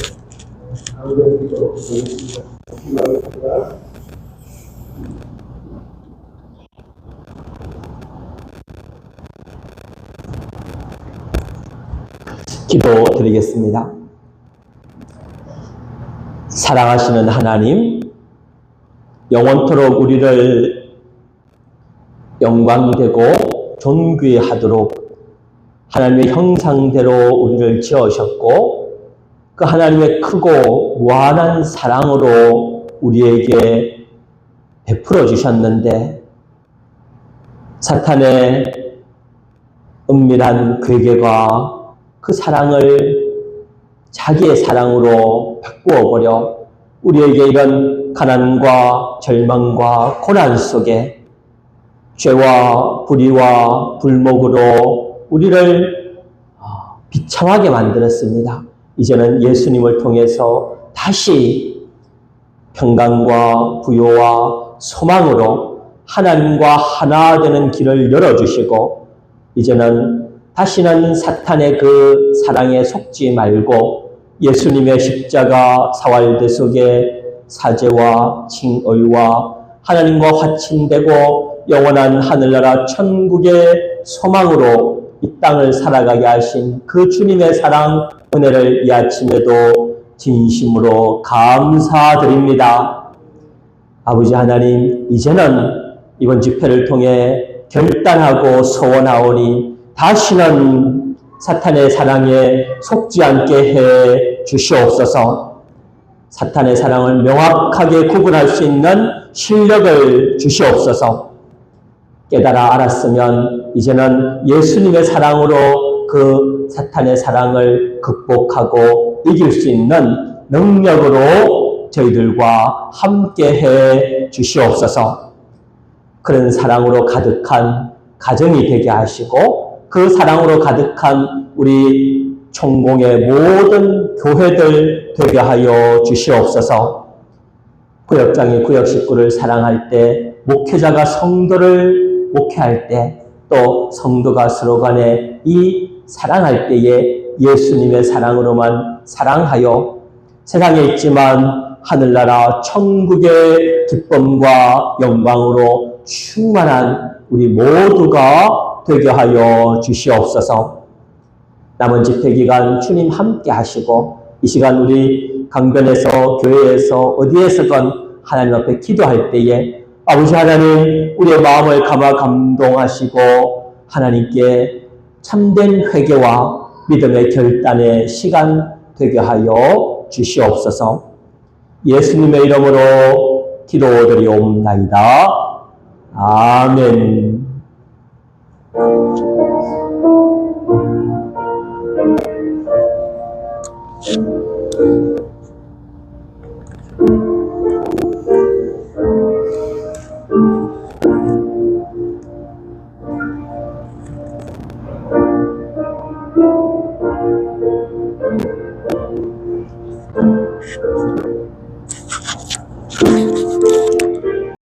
강변 기도 드리겠습니다. 기도하겠습니다. 기도 드리겠습니다. 사랑하시는 하나님, 영원토록 우리를 영광되고 존귀하도록 하나님의 형상대로 우리를 지으셨고 그 하나님의 크고 무한한 사랑으로 우리에게 베풀어 주셨는데 사탄의 은밀한 괴계가 그 사랑을 자기의 사랑으로 바꾸어 버려 우리에게 이런 가난과 절망과 고난 속에 죄와 불의와 불목으로 우리를 비참하게 만들었습니다. 이제는 예수님을 통해서 다시 평강과 부요와 소망으로 하나님과 하나 되는 길을 열어주시고 이제는 다시는 사탄의 그 사랑에 속지 말고 예수님의 십자가 사활대 속에 사죄와 칭의와 하나님과 화친되고 영원한 하늘나라 천국의 소망으로 이 땅을 살아가게 하신 그 주님의 사랑 은혜를 이 아침에도 진심으로 감사드립니다. 아버지 하나님, 이제는 이번 집회를 통해 결단하고 소원하오니 다시는 사탄의 사랑에 속지 않게 해 주시옵소서. 사탄의 사랑을 명확하게 구분할 수 있는 실력을 주시옵소서. 깨달아 알았으면 이제는 예수님의 사랑으로 그 사탄의 사랑을 극복하고 이길 수 있는 능력으로 저희들과 함께 해 주시옵소서. 그런 사랑으로 가득한 가정이 되게 하시고 그 사랑으로 가득한 우리 총공의 모든 교회들 되게 하여 주시옵소서. 구역장이 구역 식구를 사랑할 때, 목회자가 성도를 목회할 때, 또 성도가 서로 간에 이 사랑할 때에 예수님의 사랑으로만 사랑하여 세상에 있지만 하늘나라 천국의 기쁨과 영광으로 충만한 우리 모두가 되게 하여 주시옵소서. 남은 집회 기간 주님 함께 하시고 이 시간 우리 강변에서 교회에서 어디에서건 하나님 앞에 기도할 때에 아버지 하나님 우리의 마음을 감화 감동하시고 하나님께 참된 회개와 믿음의 결단의 시간 되게 하여 주시옵소서. 예수님의 이름으로 기도드리옵나이다. 아멘.